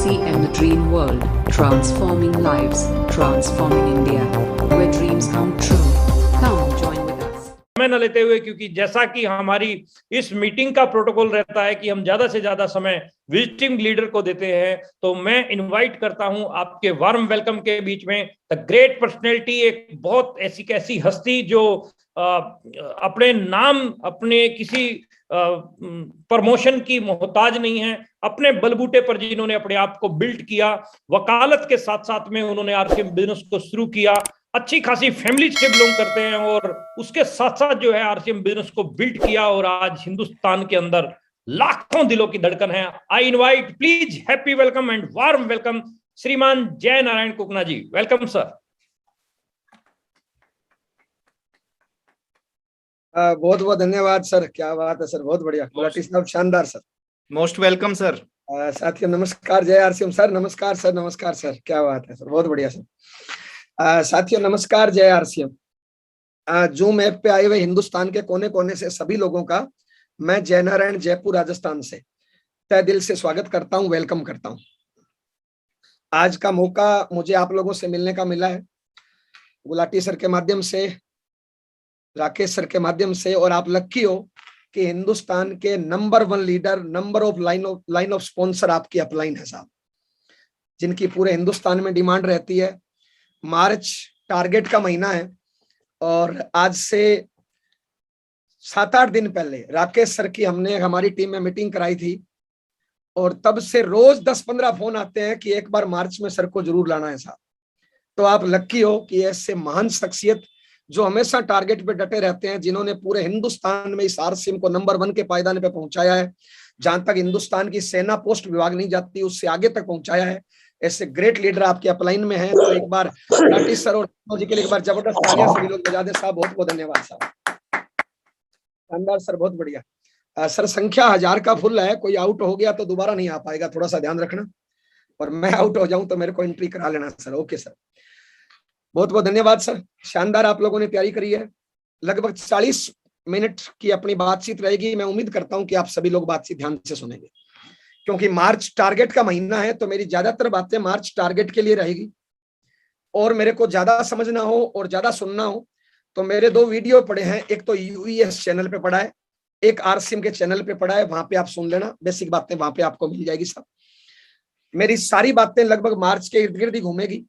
RCM the Dream World, transforming lives, transforming India, where dreams come true. Come join with us. समय न लेते हुए, क्योंकि जैसा कि हमारी इस मीटिंग का प्रोटोकॉल रहता है कि हम ज्यादा से ज्यादा समय विजिटिंग लीडर को देते हैं, तो मैं इनवाइट करता हूं आपके वार्म वेलकम के बीच में द ग्रेट पर्सनैलिटी, एक बहुत ऐसी हस्ती जो अपने नाम, अपने किसी प्रमोशन की मोहताज नहीं है, अपने बलबूते पर जिन्होंने अपने आप को बिल्ड किया, वकालत के साथ साथ में उन्होंने आरसीएम बिजनेस को शुरू किया, अच्छी खासी फैमिली से बिलोंग करते हैं और उसके साथ साथ जो है आरसीएम बिजनेस को बिल्ड किया और आज हिंदुस्तान के अंदर लाखों दिलों की धड़कन है। I invite, please happy welcome and warm welcome Shriman Jay Narayan Kukna ji. Welcome sir. बहुत बहुत धन्यवाद सर, क्या बात है सर, बहुत बढ़िया, गुलाटी साहब शानदार सर, मोस्ट वेलकम सर। साथियों नमस्कार, जय आरसीएम सर, नमस्कार सर, नमस्कार सर, क्या बात है सर, बहुत बढ़िया सर। साथियों नमस्कार, जय आरसीएम। जूम ऐप पे आए हुए हिंदुस्तान के कोने कोने से सभी लोगों का मैं जय नारायण जयपुर राजस्थान से तहे दिल से स्वागत करता हूं, वेलकम करता हूं। आज का मौका मुझे आप लोगों से मिलने का मिला है, गुलाटी सर के माध्यम से, राकेश सर के माध्यम से, और आप लक्की हो कि हिंदुस्तान के number 1 leader, number of line of sponsor आपकी अपलाइन है साहब, जिनकी पूरे हिंदुस्तान में डिमांड रहती है। मार्च टारगेट का महीना है और आज से 7-8 दिन पहले राकेश सर की हमने हमारी टीम में मीटिंग कराई थी और तब से रोज 10-15 फोन आते हैं कि एक बार मार्च में सर को जरूर लाना है साहब। तो आप लक्की हो कि ऐसे महान शख्सियत जो हमेशा टारगेट पे डटे रहते हैं, जिन्होंने पूरे हिंदुस्तान में इस आरसीएम को नंबर 1 के पायदान पे पहुंचाया है, जहां तक हिंदुस्तान की सेना पोस्ट विभाग नहीं जाती उससे आगे तक पहुंचाया है, ऐसे ग्रेट लीडर आपके अपलाइन में हैं। तो एक बार गुलाटी सर और जी के लिए एक बार जबरदस्त तालियां सभी लोग बजा दें साहब, बहुत बहुत धन्यवाद साहब, शानदार सर, बहुत बढ़िया सर। संख्या 1000 का फुल है, कोई आउट हो गया तो दोबारा नहीं आ पाएगा, थोड़ा सा ध्यान रखना, और मैं आउट हो जाऊं तो मेरे को एंट्री करा लेना सर। ओके सर, बहुत बहुत धन्यवाद सर, शानदार आप लोगों ने तैयारी करी है। लगभग 40 मिनट की अपनी बातचीत रहेगी। मैं उम्मीद करता हूं कि आप सभी लोग बातचीत ध्यान से सुनेंगे, क्योंकि मार्च टारगेट का महीना है, तो मेरी ज्यादातर बातें मार्च टारगेट के लिए रहेगी। और मेरे को ज्यादा समझना हो और ज्यादा सुनना हो तो मेरे 2 वीडियो पड़े हैं, एक तो यूईएस चैनल पे पड़ा है, एक आरसीएम के चैनल पे पड़ा है, वहां पे आप सुन लेना, बेसिक बातें वहां पे आपको मिल जाएगी साहब। मेरी सारी बातें लगभग मार्च के इर्द गिर्द ही घूमेगी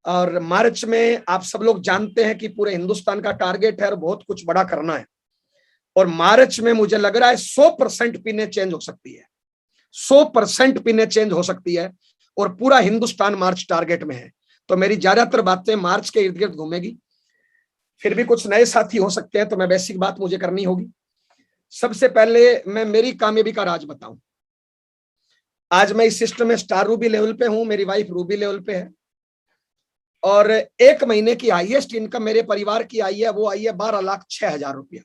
और मार्च में आप सब लोग जानते हैं कि पूरे हिंदुस्तान का टारगेट है और बहुत कुछ बड़ा करना है। और मार्च में मुझे लग रहा है 100% पिने चेंज हो सकती है, 100% पिने चेंज हो सकती है, और पूरा हिंदुस्तान मार्च टारगेट में है। तो मेरी ज्यादातर बातें मार्च के इर्द गिर्द घूमेगी। फिर भी कुछ नए साथी हो सकते हैं, तो मैं बेसिक बात मुझे करनी होगी। सबसे पहले मैं मेरी कामयाबी का राज बताऊं। आज मैं इस सिस्टम में स्टार रूबी लेवल पे हूं, मेरी वाइफ रूबी लेवल पे है, और 1 महीने की हाईएस्ट इनकम मेरे परिवार की आई है, वो आई है 12,06,000 रुपया।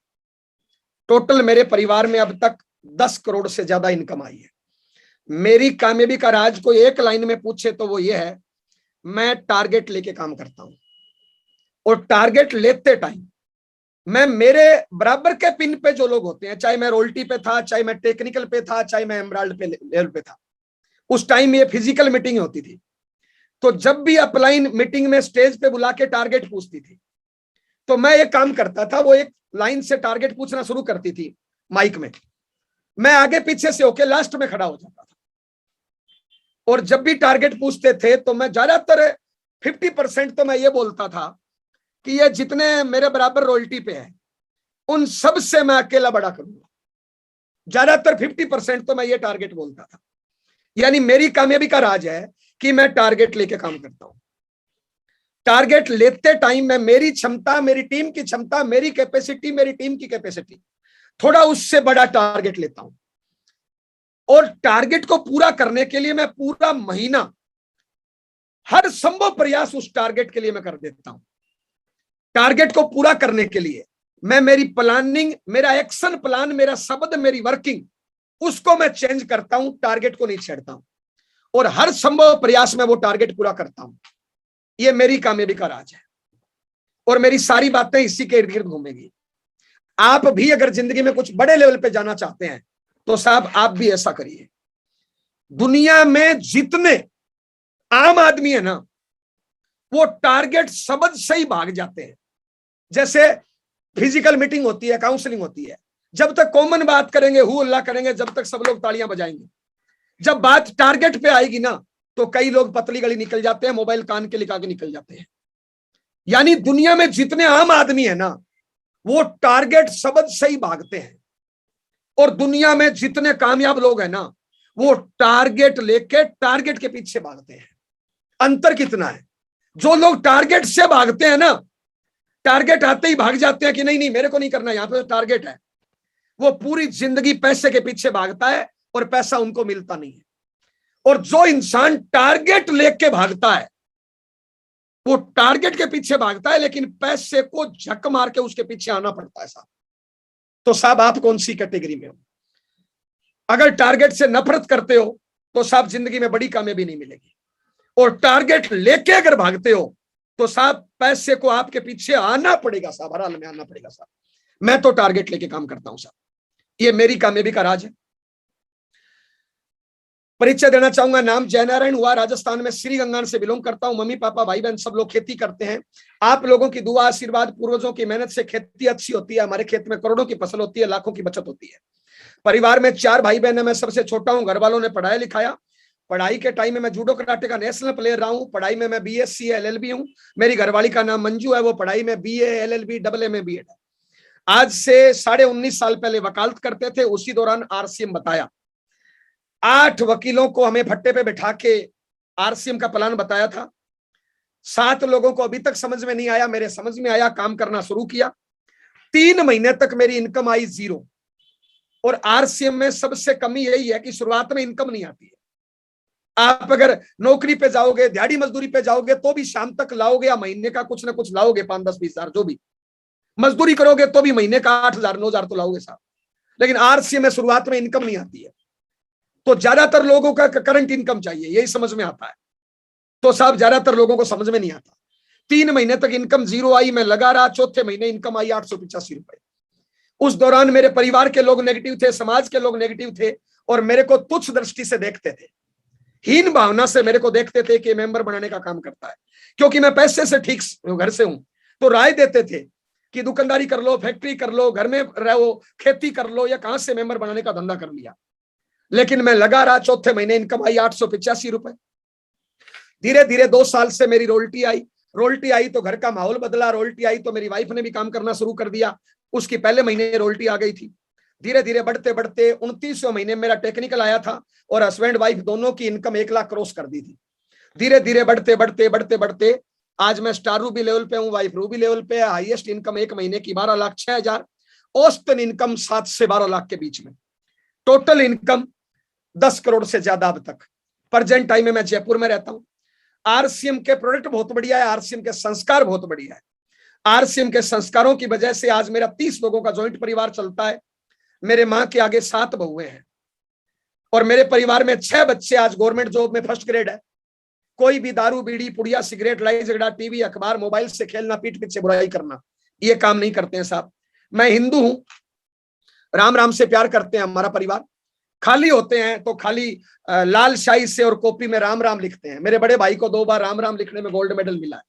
टोटल मेरे परिवार में अब तक 10 करोड़ से ज्यादा इनकम आई है। मेरी कामयाबी का राज कोई एक लाइन में पूछे तो वो ये है, मैं टारगेट लेके काम करता हूं, और टारगेट लेते टाइम मैं मेरे बराबर के पिन पे जो लोग होते हैं, चाहे मैं रोल्टी पे था, चाहे मैं टेक्निकल पे था, चाहे मैं एमराल्ड पे लेवल पे था, उस टाइम ये फिजिकल मीटिंग होती थी, तो जब भी अपलाइन मीटिंग में स्टेज पे बुला के टारगेट पूछती थी तो मैं एक काम करता था, वो एक लाइन से टारगेट पूछना शुरू करती थी माइक में, मैं आगे पीछे से होके लास्ट में खड़ा हो जाता था, और जब भी टारगेट पूछते थे तो मैं ज्यादातर 50% तो मैं ये बोलता था कि ये जितने मेरे बराबर रॉयल्टी पे है उन सब से मैं अकेला बड़ा करूंगा। ज्यादातर 50% तो मैं ये टारगेट बोलता था। यानी मेरी कामयाबी का राज है कि मैं टारगेट लेके काम करता हूं। टारगेट लेते टाइम मैं मेरी क्षमता, मेरी टीम की क्षमता, मेरी कैपेसिटी, मेरी टीम की कैपेसिटी, थोड़ा उससे बड़ा टारगेट लेता हूं, और टारगेट को पूरा करने के लिए मैं पूरा महीना हर संभव प्रयास उस टारगेट के लिए मैं कर देता हूं। टारगेट को पूरा करने के लिए मैं मेरी प्लानिंग, मेरा एक्शन प्लान, मेरा शब्द, मेरी वर्किंग, उसको मैं चेंज करता हूं, टारगेट को नहीं छेड़ता हूं, और हर संभव प्रयास में वो टारगेट पूरा करता हूं। ये मेरी कामयाबी का राज है, और मेरी सारी बातें इसी के इर्द गिर्द घूमेगी। आप भी अगर जिंदगी में कुछ बड़े लेवल पे जाना चाहते हैं तो साहब आप भी ऐसा करिए। दुनिया में जितने आम आदमी है ना, वो टारगेट समझ से ही भाग जाते हैं। जैसे फिजिकल मीटिंग होती है, काउंसलिंग होती है, जब तक कॉमन बात करेंगे, हु अल्लाह करेंगे, जब तक सब लोग तालियां बजाएंगे। जब बात टारगेट पे आएगी ना, तो कई लोग पतली गली निकल जाते हैं, मोबाइल कान के लिखा के निकल जाते हैं। यानी दुनिया में जितने आम आदमी है ना, वो टारगेट समझ से ही भागते हैं। और दुनिया में जितने कामयाब लोग हैं ना, वो टारगेट लेके टारगेट के पीछे भागते हैं। अंतर कितना है? जो लोग टारगेट से भागते हैं ना, टारगेट आते ही भाग जाते हैं कि नहीं नहीं मेरे को नहीं करना, यहां पे टारगेट है। वो पूरी जिंदगी पैसे के पीछे भागता है और पैसा उनको मिलता नहीं है। और जो इंसान टारगेट लेके भागता है, वो टारगेट के पीछे भागता है, लेकिन पैसे को झक मार के उसके पीछे आना पड़ता है साहब। तो साहब आप कौन सी कैटेगरी में हो? अगर टारगेट से नफरत करते हो तो साहब जिंदगी में बड़ी कामयाबी नहीं मिलेगी। और टारगेट लेके अगर भागते हो तो साहब पैसे को आपके पीछे आना पड़ेगा साहब, हर हाल में आना पड़ेगा साहब। मैं तो टारगेट लेके काम करता हूं साहब, ये मेरी कामयाबी का राज है। परिचय देना चाहूंगा, नाम जयनारायण हुआ, राजस्थान में श्रीगंगान से बिलोंग करता हूं। मम्मी पापा भाई बहन सब लोग खेती करते हैं। आप लोगों की दुआ आशीर्वाद पूर्वजों की मेहनत से खेती अच्छी होती है। हमारे खेत में करोड़ों की फसल होती है, लाखों की बचत होती है। परिवार में 4 भाई बहन है, मैं सबसे छोटा हूं। घर वालों ने पढ़ाया लिखाया। पढ़ाई के टाइम में मैं जूडो कराटे का नेशनल प्लेयर रहा हूं। पढ़ाई में मैं BSc LLB हूं। मेरी घरवाली का नाम मंजू है, वो पढ़ाई में BA LLB AA B.Ed है। आज से 19.5 साल पहले वकालत करते थे, उसी दौरान RCM बताया। 8 वकीलों को हमें भट्टे पे बैठा के RCM का प्लान बताया था। 7 लोगों को अभी तक समझ में नहीं आया, मेरे समझ में आया, काम करना शुरू किया। 3 महीने तक मेरी इनकम आई 0। और RCM में सबसे कमी यही है कि शुरुआत में इनकम नहीं आती है। आप अगर नौकरी पे जाओगे, दिहाड़ी मजदूरी पे जाओगे, तो भी शाम तक लाओगे या महीने का कुछ ना कुछ लाओगे, 5, 10, 20 हजार जो भी। मजदूरी करोगे तो भी महीने का 8,000, 9,000 तो लाओगे साहब। लेकिन RCM में शुरुआत में इनकम नहीं आती है, तो ज्यादातर लोगों का करंट इनकम चाहिए, यही समझ में आता है। तो साहब ज्यादातर लोगों को समझ में नहीं आता। 3 महीने तक इनकम 0 आई, मैं लगा रहा। चौथे महीने इनकम आई 885 रुपए। उस दौरान मेरे परिवार के लोग नेगेटिव थे, समाज के लोग नेगेटिव थे, और मेरे को तुच्छ दृष्टि से देखते थे, हीन भावना से मेरे को देखते थे कि मेंबर बनाने का काम करता है। क्योंकि मैं पैसे से ठीक घर से हूं, तो राय देते थे कि दुकानदारी कर लो, फैक्ट्री कर लो, घर में रहो, खेती कर लो, या कहां से मेंबर बनाने का धंधा कर लिया। लेकिन मैं लगा रहा। चौथे महीने इनकम आई 885 रुपए। धीरे धीरे 2 साल से मेरी रोल्टी आई तो घर का माहौल बदला। रोल्टी आई तो मेरी वाइफ ने भी काम करना शुरू कर दिया। उसकी पहले महीने रोल्टी आ गई थी। धीरे धीरे बढ़ते बढ़ते 29वें महीने मेरा टेक्निकल आया था, और हस्बैंड वाइफ दोनों की इनकम 1 लाख क्रॉस कर दी थी। धीरे धीरे बढ़ते बढ़ते बढ़ते बढ़ते आज मैं स्टार रूबी लेवल पे हूँ, वाइफ रूबी लेवल पे है। हाईएस्ट इनकम 1 महीने की 12,06,000, औसतन इनकम 7 से 12 लाख के बीच में, टोटल इनकम 10 करोड़ से ज्यादा अब तक। प्रेजेंट टाइम में मैं जयपुर में रहता हूँ। RCM के प्रोडक्ट बहुत बढ़िया है, RCM के संस्कार बहुत बढ़िया है। RCM के संस्कारों की वजह से आज मेरा 30 लोगों का ज्वाइंट परिवार चलता है। मेरे माँ के आगे 7 बहुएं हैं, और मेरे परिवार में 6 बच्चे आज गवर्नमेंट जॉब में फर्स्ट ग्रेड है। कोई भी दारू बीड़ी पुड़िया सिगरेट लड़ाई झगड़ा टीवी अखबार मोबाइल से खेलना, पीठ पीछे बुराई करना, ये काम नहीं करते हैं साहब। मैं हिंदू हूं, राम राम से प्यार करते हैं हमारा परिवार। खाली होते हैं तो खाली लाल शाही से और कॉपी में राम राम लिखते हैं। मेरे बड़े भाई को 2 बार राम राम लिखने में गोल्ड मेडल मिला है।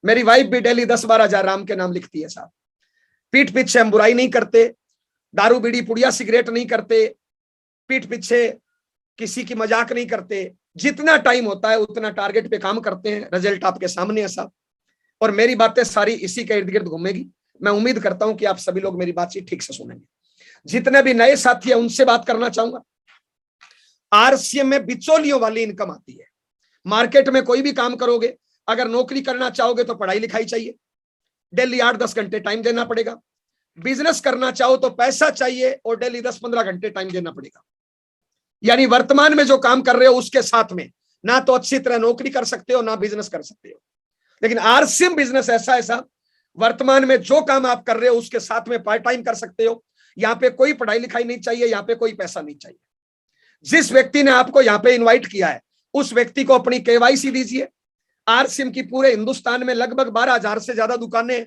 मेरी वाइफ भी डेली 10-12 हजार राम के नाम लिखती है साहब। पीठ पीछे हम बुराई नहीं करते, दारू बीड़ी पुड़िया सिगरेट नहीं करते, पीठ पीछे किसी की मजाक नहीं करते। जितना टाइम होता है उतना टारगेट पे काम करते हैं। रिजल्ट आपके सामने है साहब, और मेरी बातें सारी इसी के इर्द गिर्द घूमेगी। मैं उम्मीद करता हूं कि आप सभी लोग मेरी बातचीत ठीक से सुनेंगे। जितने भी नए साथी हैं उनसे बात करना चाहूंगा। RCM में बिचौलियों वाली इनकम आती है। मार्केट में कोई भी काम करोगे, अगर नौकरी करना चाहोगे तो पढ़ाई लिखाई चाहिए, डेली 8-10 घंटे टाइम देना पड़ेगा। बिजनेस करना चाहो तो पैसा चाहिए, और डेली 10-15 घंटे टाइम देना पड़ेगा। यानी वर्तमान में जो काम कर रहे हो उसके साथ में ना तो अच्छी तरह नौकरी कर सकते हो, ना बिजनेस कर सकते हो। लेकिन RCM बिजनेस ऐसा वर्तमान में जो काम आप कर रहे हो उसके साथ में पार्ट टाइम कर सकते हो। यहाँ पे कोई पढ़ाई लिखाई नहीं चाहिए, यहाँ पे कोई पैसा नहीं चाहिए। जिस व्यक्ति ने आपको यहाँ पे इनवाइट किया है उस व्यक्ति को अपनी KYC दीजिए। RCM की पूरे हिंदुस्तान में लगभग 12,000 से ज्यादा दुकानें हैं।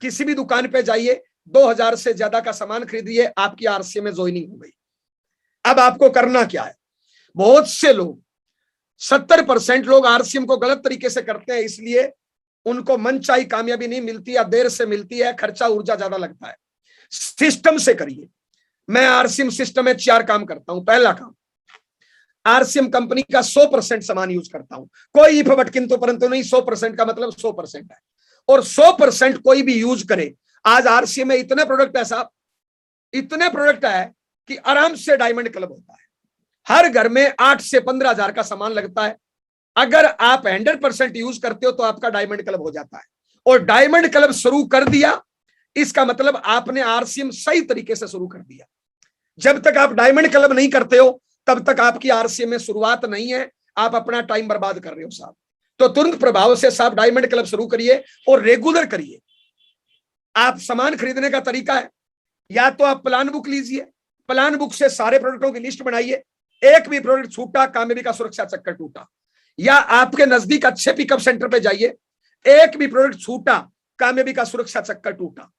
किसी भी दुकान पे जाइए, 2,000 से ज्यादा का सामान खरीदिए, आपकी RCM में ज्वाइनिंग हो गई। अब आपको करना क्या है? बहुत से लोग 70% लोग आरसीएम को गलत तरीके से करते हैं, इसलिए उनको मनचाही कामयाबी नहीं मिलती या देर से मिलती है, खर्चा ऊर्जा ज्यादा लगता है। सिस्टम से करिए। मैं आरसीएम सिस्टम में 4 काम करता हूं। पहला काम, आरसीएम कंपनी का 100% सामान यूज करता हूं। कोई इफ बट किंतु परंतु नहीं, 100% का मतलब 100% है। और 100% कोई भी यूज करे। आज आरसीएम में इतने प्रोडक्ट है साहब, इतने प्रोडक्ट है कि आराम से डायमंड क्लब होता है। हर घर में 8 से 15 हजार का सामान लगता है। अगर आप 100% यूज करते हो तो आपका डायमंड क्लब हो जाता है। और डायमंड क्लब शुरू कर दिया, इसका मतलब आपने आरसीएम सही तरीके से शुरू कर दिया। जब तक आप डायमंड क्लब नहीं करते हो तब तक आपकी आरसीएम में शुरुआत नहीं है, आप अपना टाइम बर्बाद कर रहे हो साहब। तो तुरंत प्रभाव से साहब डायमंड क्लब शुरू करिए और रेगुलर करिए। आप सामान खरीदने का तरीका है, या तो आप प्लान बुक लीजिए, प्लान बुक से सारे प्रोडक्टों की लिस्ट बनाइए, एक भी प्रोडक्ट छूटा कामयाबी का सुरक्षा चक्कर टूटा। या आपके नजदीक अच्छे पिकअप सेंटर पे जाइए, एक भी प्रोडक्ट छूटा कामयाबी का सुरक्षा चक्कर टूटा।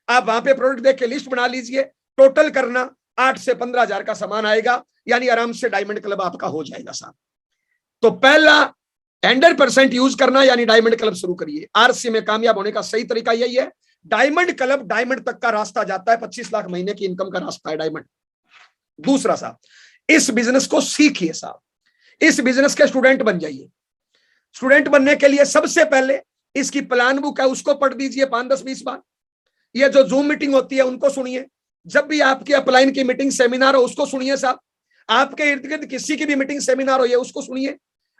आप वहां पे प्रोडक्ट देख के लिस्ट बना लीजिए, टोटल करना, 8 से 15 हजार का सामान आएगा, यानी आराम से डायमंड क्लब आपका हो जाएगा साहब। तो पहला 100% यूज करना, यानी डायमंड क्लब शुरू करिए। आरसी में कामयाब होने का सही तरीका यही है। डायमंड क्लब डायमंड तक का रास्ता जाता है, 25 लाख महीने की इनकम का रास्ता है डायमंड। दूसरा साहब, इस बिजनेस को सीखिए साहब, इस बिजनेस के स्टूडेंट बन जाइए। स्टूडेंट बनने के लिए सबसे पहले इसकी प्लान बुक है, उसको पढ़ दीजिए 5, 10, 20 बार। ये जो जूम मीटिंग होती है उनको सुनिए। जब भी आपकी अपलाइन की मीटिंग सेमिनार हो उसको सुनिए साहब। आपके इर्द गिर्द किसी की भी मीटिंग सेमिनार हो ये उसको सुनिए।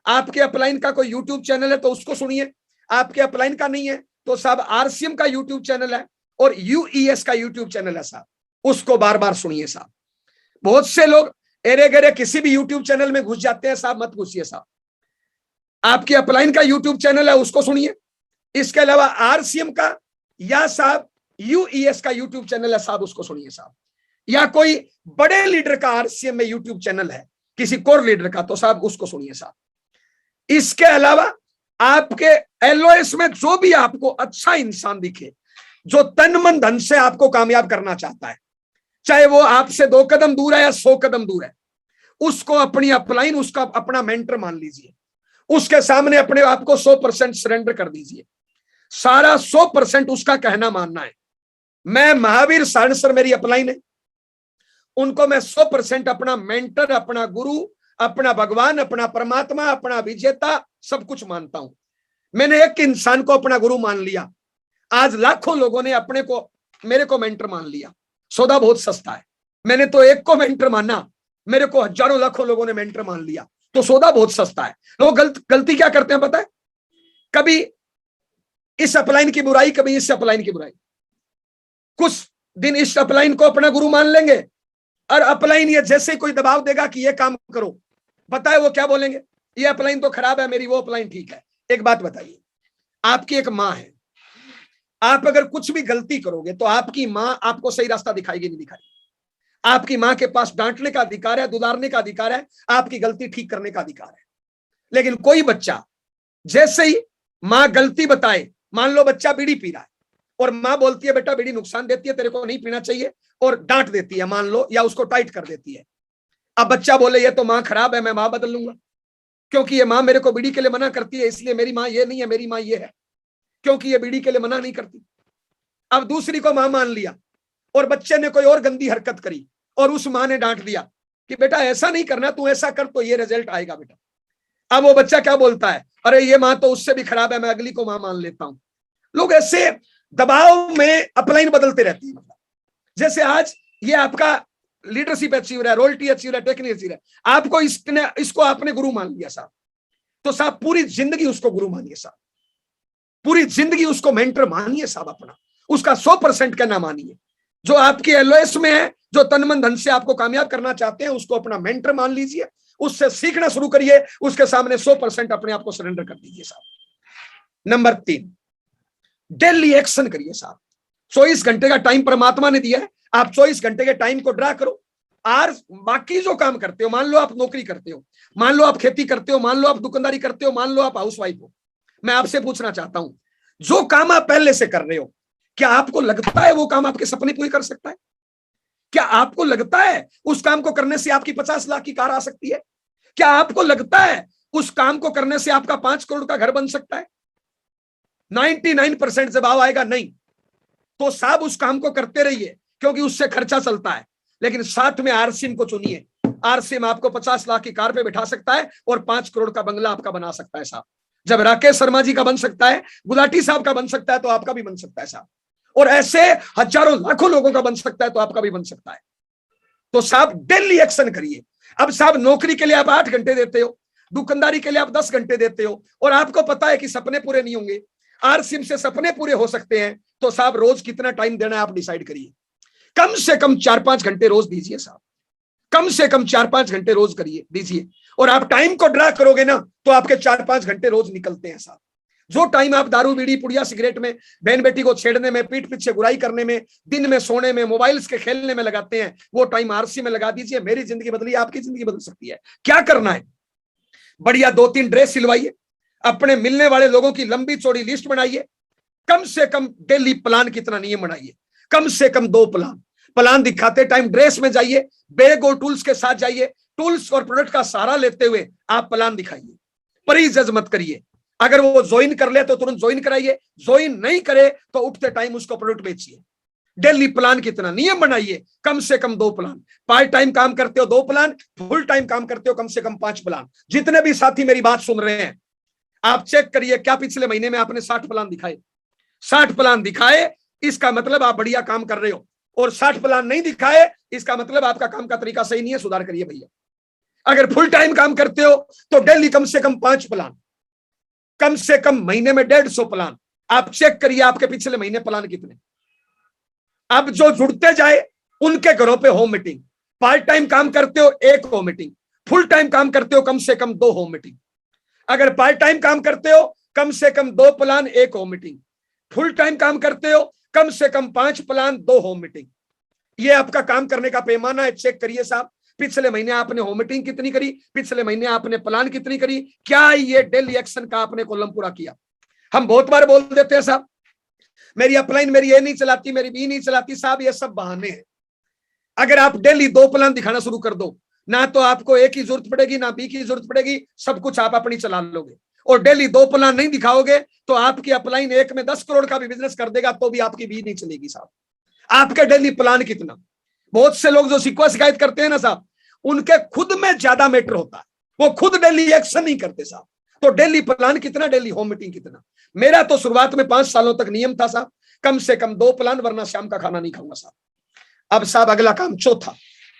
आपके अपलाइन का कोई यूट्यूब चैनल है तो उसको सुनिए। आपके अपलाइन का नहीं है तो साहब आरसीएम का यूट्यूब चैनल है और यूईएस का यूट्यूब चैनल है साहब, उसको बार बार सुनिए साहब। बहुत से लोग एरे गेरे किसी भी यूट्यूब चैनल में घुस जाते हैं साहब, मत घुसिए साहब। आपके अपलाइन का यूट्यूब चैनल है उसको सुनिए। इसके अलावा आरसीएम का या साहब यूईएस का यूट्यूब चैनल है साहब, उसको सुनिए साहब। या कोई बड़े लीडर का आरसीएम में यूट्यूब चैनल है, किसी कोर लीडर का, तो साहब उसको सुनिए साहब। इसके अलावा आपके एलओएस में जो भी आपको अच्छा इंसान दिखे, जो तन मन धन से आपको कामयाब करना चाहता है, चाहे वो आपसे 2 कदम दूर है या 100 कदम दूर है, उसको अपनी अपलाइन, उसका अपना मेंटर मान लीजिए। उसके सामने अपने आप को 100% सरेंडर कर दीजिए। सारा 100% उसका कहना मानना है। मैं महावीर सारण सर मेरी अपलाइन है, उनको मैं 100% अपना मेंटर, अपना गुरु, अपना भगवान, अपना परमात्मा, अपना विजेता सब कुछ मानता हूं। मैंने एक इंसान को अपना गुरु मान लिया, आज लाखों लोगों ने अपने को, मेरे को मेंटर मान लिया। सौदा बहुत सस्ता है। मैंने तो एक को मेंटर माना, मेरे को हजारों लाखों लोगों ने मेंटर मान लिया, तो सौदा बहुत सस्ता है। लोग गलती क्या करते हैं पता है? कभी इस अपलाइन की बुराई, कभी इस अपलाइन की बुराई। कुछ दिन इस अपलाइन को अपना गुरु मान लेंगे और अपलाइन ये जैसे कोई दबाव देगा कि ये काम करो, पता है वो क्या बोलेंगे? ये अपलाइन तो खराब है मेरी, वो अपलाइन ठीक है। एक बात बताइए, आपकी एक माँ है, आप अगर कुछ भी गलती करोगे तो आपकी माँ आपको सही रास्ता दिखाएगी नहीं दिखाएगी। आपकी माँ के पास डांटने का अधिकार है, दुलारने का अधिकार है, आपकी गलती ठीक करने का अधिकार है। लेकिन कोई बच्चा जैसे ही माँ गलती बताए, मान लो बच्चा बीड़ी पी रहा है और माँ बोलती है बेटा बीड़ी नुकसान देती है, तेरे को नहीं पीना चाहिए, और डांट देती है मान लो, या उसको टाइट कर देती है। अब बच्चा बोले ये तो माँ खराब है, मैं माँ बदल लूंगा, क्योंकि ये माँ मेरे को बीड़ी के लिए मना करती है, इसलिए मेरी माँ ये नहीं है, मेरी माँ ये है, क्योंकि ये बीड़ी के लिए मना नहीं करती। अब दूसरी को माँ मान लिया और बच्चे ने कोई और गंदी हरकत करी और उस माँ ने डांट दिया कि बेटा ऐसा नहीं करना, तू ऐसा कर तो ये रिजल्ट आएगा बेटा। अब वो बच्चा क्या बोलता है? अरे ये माँ तो उससे भी खराब है, मैं अगली को माँ मान लेता हूं। लोग ऐसे दबाव में अपलाइन बदलते रहते हैं। मतलब जैसे आज ये आपका लीडरशिप अचीवर है, रॉयल्टी अचीवर है, टेक्निक अचीवर है, आपको इसको आपने गुरु मान लिया साहब, तो साहब पूरी जिंदगी उसको गुरु मानिए साहब, पूरी जिंदगी उसको मेंटर मानिए साहब अपना, उसका 100% कहना मानिए। जो आपके एलओएस में है, जो तन मन धन से आपको कामयाब करना चाहते हैं, उसको अपना मेंटर मान लीजिए, उससे सीखना शुरू करिए, उसके सामने 100% अपने आप को सरेंडर कर दीजिए साहब। नंबर 3, डेली एक्शन करिए साहब। 24 घंटे का टाइम परमात्मा ने दिया है, आप 24 घंटे के टाइम को ड्रा करो। और बाकी जो काम करते हो, मान लो आप नौकरी करते हो, मान लो आप खेती करते हो, मान लो आप दुकानदारी करते हो, मान लो आप हाउसवाइफ हो, मैं आपसे पूछना चाहता हूं, जो काम आप पहले से कर रहे हो, क्या आपको लगता है वो काम आपके सपने पूरे कर सकता है? क्या आपको लगता है उस काम को करने से आपकी 50 लाख की कार आ सकती है? क्या आपको लगता है उस काम को करने से आपका 5 करोड़ का घर बन सकता है? 99% जवाब आएगा नहीं। तो साहब उस काम को करते रहिए, क्योंकि उससे खर्चा चलता है, लेकिन साथ में आरसीएम को चुनिए। आरसीएम आपको 50 लाख की कार पे बिठा सकता है और 5 करोड़ का बंगला आपका बना सकता है साहब। जब राकेश शर्मा जी का बन सकता है, गुलाटी साहब का बन सकता है, तो आपका भी बन सकता है साहब। और ऐसे हजारों लाखों लोगों का बन सकता है, तो आपका भी बन सकता है। तो साहब डेली एक्शन करिए। अब साहब नौकरी के लिए आप 8 घंटे देते हो, दुकानदारी के लिए आप 10 घंटे देते हो, और आपको पता है कि सपने पूरे नहीं होंगे, आरसीएम से सपने पूरे हो सकते हैं, तो साहब रोज कितना टाइम देना है आप डिसाइड करिए। कम से कम 4-5 घंटे रोज दीजिए साहब, कम से कम 4-5 घंटे रोज करिए दीजिए। और आप टाइम को ड्रा करोगे ना, तो आपके 4-5 घंटे रोज निकलते हैं साहब। जो टाइम आप दारू बीड़ी पुड़िया सिगरेट में, बहन बेटी को छेड़ने में, पीठ पीछे बुराई करने में, दिन में सोने में, मोबाइल्स के खेलने में लगाते हैं, वो टाइम आरसी में लगा दीजिए। मेरी जिंदगी बदली, आपकी जिंदगी बदल सकती है। क्या करना है? बढ़िया 2-3 ड्रेस सिलवाइए, अपने मिलने वाले लोगों की लंबी चौड़ी लिस्ट बनाइए, कम से कम डेली प्लान कितना नियम बनाइए, कम से कम 2 प्लान दिखाते टाइम ड्रेस में जाइए, बैग और टूल्स के साथ जाइए, टूल्स और प्रोडक्ट का सहारा लेते हुए आप प्लान दिखाइए, प्री-जज मत करिए। अगर वो ज्वाइन कर ले तो तुरंत ज्वाइन कराइए, ज्वाइन नहीं करे तो उठते टाइम उसको प्रोडक्ट बेचिए। डेली प्लान कितना नियम बनाइए, कम से कम 2 प्लान। पार्ट टाइम काम करते हो 2 प्लान, फुल टाइम काम करते हो कम से कम 5 प्लान। जितने भी साथी मेरी बात सुन रहे हैं, आप चेक करिए, क्या पिछले महीने में आपने 60 प्लान दिखाए? 60 प्लान दिखाए, इसका मतलब आप बढ़िया काम कर रहे हो। और 60 प्लान नहीं दिखाए, इसका मतलब आपका काम का तरीका सही नहीं है, सुधार करिए भैया। अगर फुल टाइम काम करते हो तो डेली कम से कम 5 प्लान, कम से कम महीने में 150 प्लान। आप चेक करिए आपके पिछले महीने प्लान कितने। अब जो जुड़ते जाए उनके घरों पे होम मीटिंग। पार्ट टाइम काम करते हो 1 होम मीटिंग, फुल टाइम काम करते हो कम से कम 2 होम मीटिंग। अगर पार्ट टाइम काम करते हो कम से कम 2 plan 1 home meeting, full time काम करते हो कम से कम 5 प्लान 2 होम मीटिंग। ये आपका काम करने का पैमाना है। चेक करिए साहब, पिछले महीने आपने होम मीटिंग कितनी करी, पिछले महीने आपने प्लान कितनी करी, क्या ये डेली एक्शन का आपने कॉलम पूरा किया? हम बहुत बार बोल देते हैं साहब, मेरी अपलाइन मेरी ये नहीं चलाती, मेरी बी नहीं चलाती। साहब ये सब बहाने हैं। अगर आप डेली 2 प्लान दिखाना शुरू कर दो, ना तो आपको ए की जरूरत पड़ेगी, ना बी की जरूरत पड़ेगी, सब कुछ आप अपनी चला लोगे। और डेली 2 प्लान नहीं दिखाओगे तो आपकी अपलाइन 1 में 10 करोड़ का भी बिजनेस कर देगा, तो भी आपकी बी नहीं चलेगी साहब। आपके डेली प्लान कितना? बहुत से लोग जो शिकवा शिकायत करते हैं ना साहब, उनके खुद में ज्यादा मैटर होता है, वो खुद डेली एक्शन नहीं करते साहब। तो डेली प्लान कितना, डेली होम मीटिंग कितना? मेरा तो शुरुआत में 5 सालों तक नियम था साहब, कम से कम 2 प्लान, वरना शाम का खाना नहीं खाऊंगा साहब। अब साहब अगला काम, चौथा,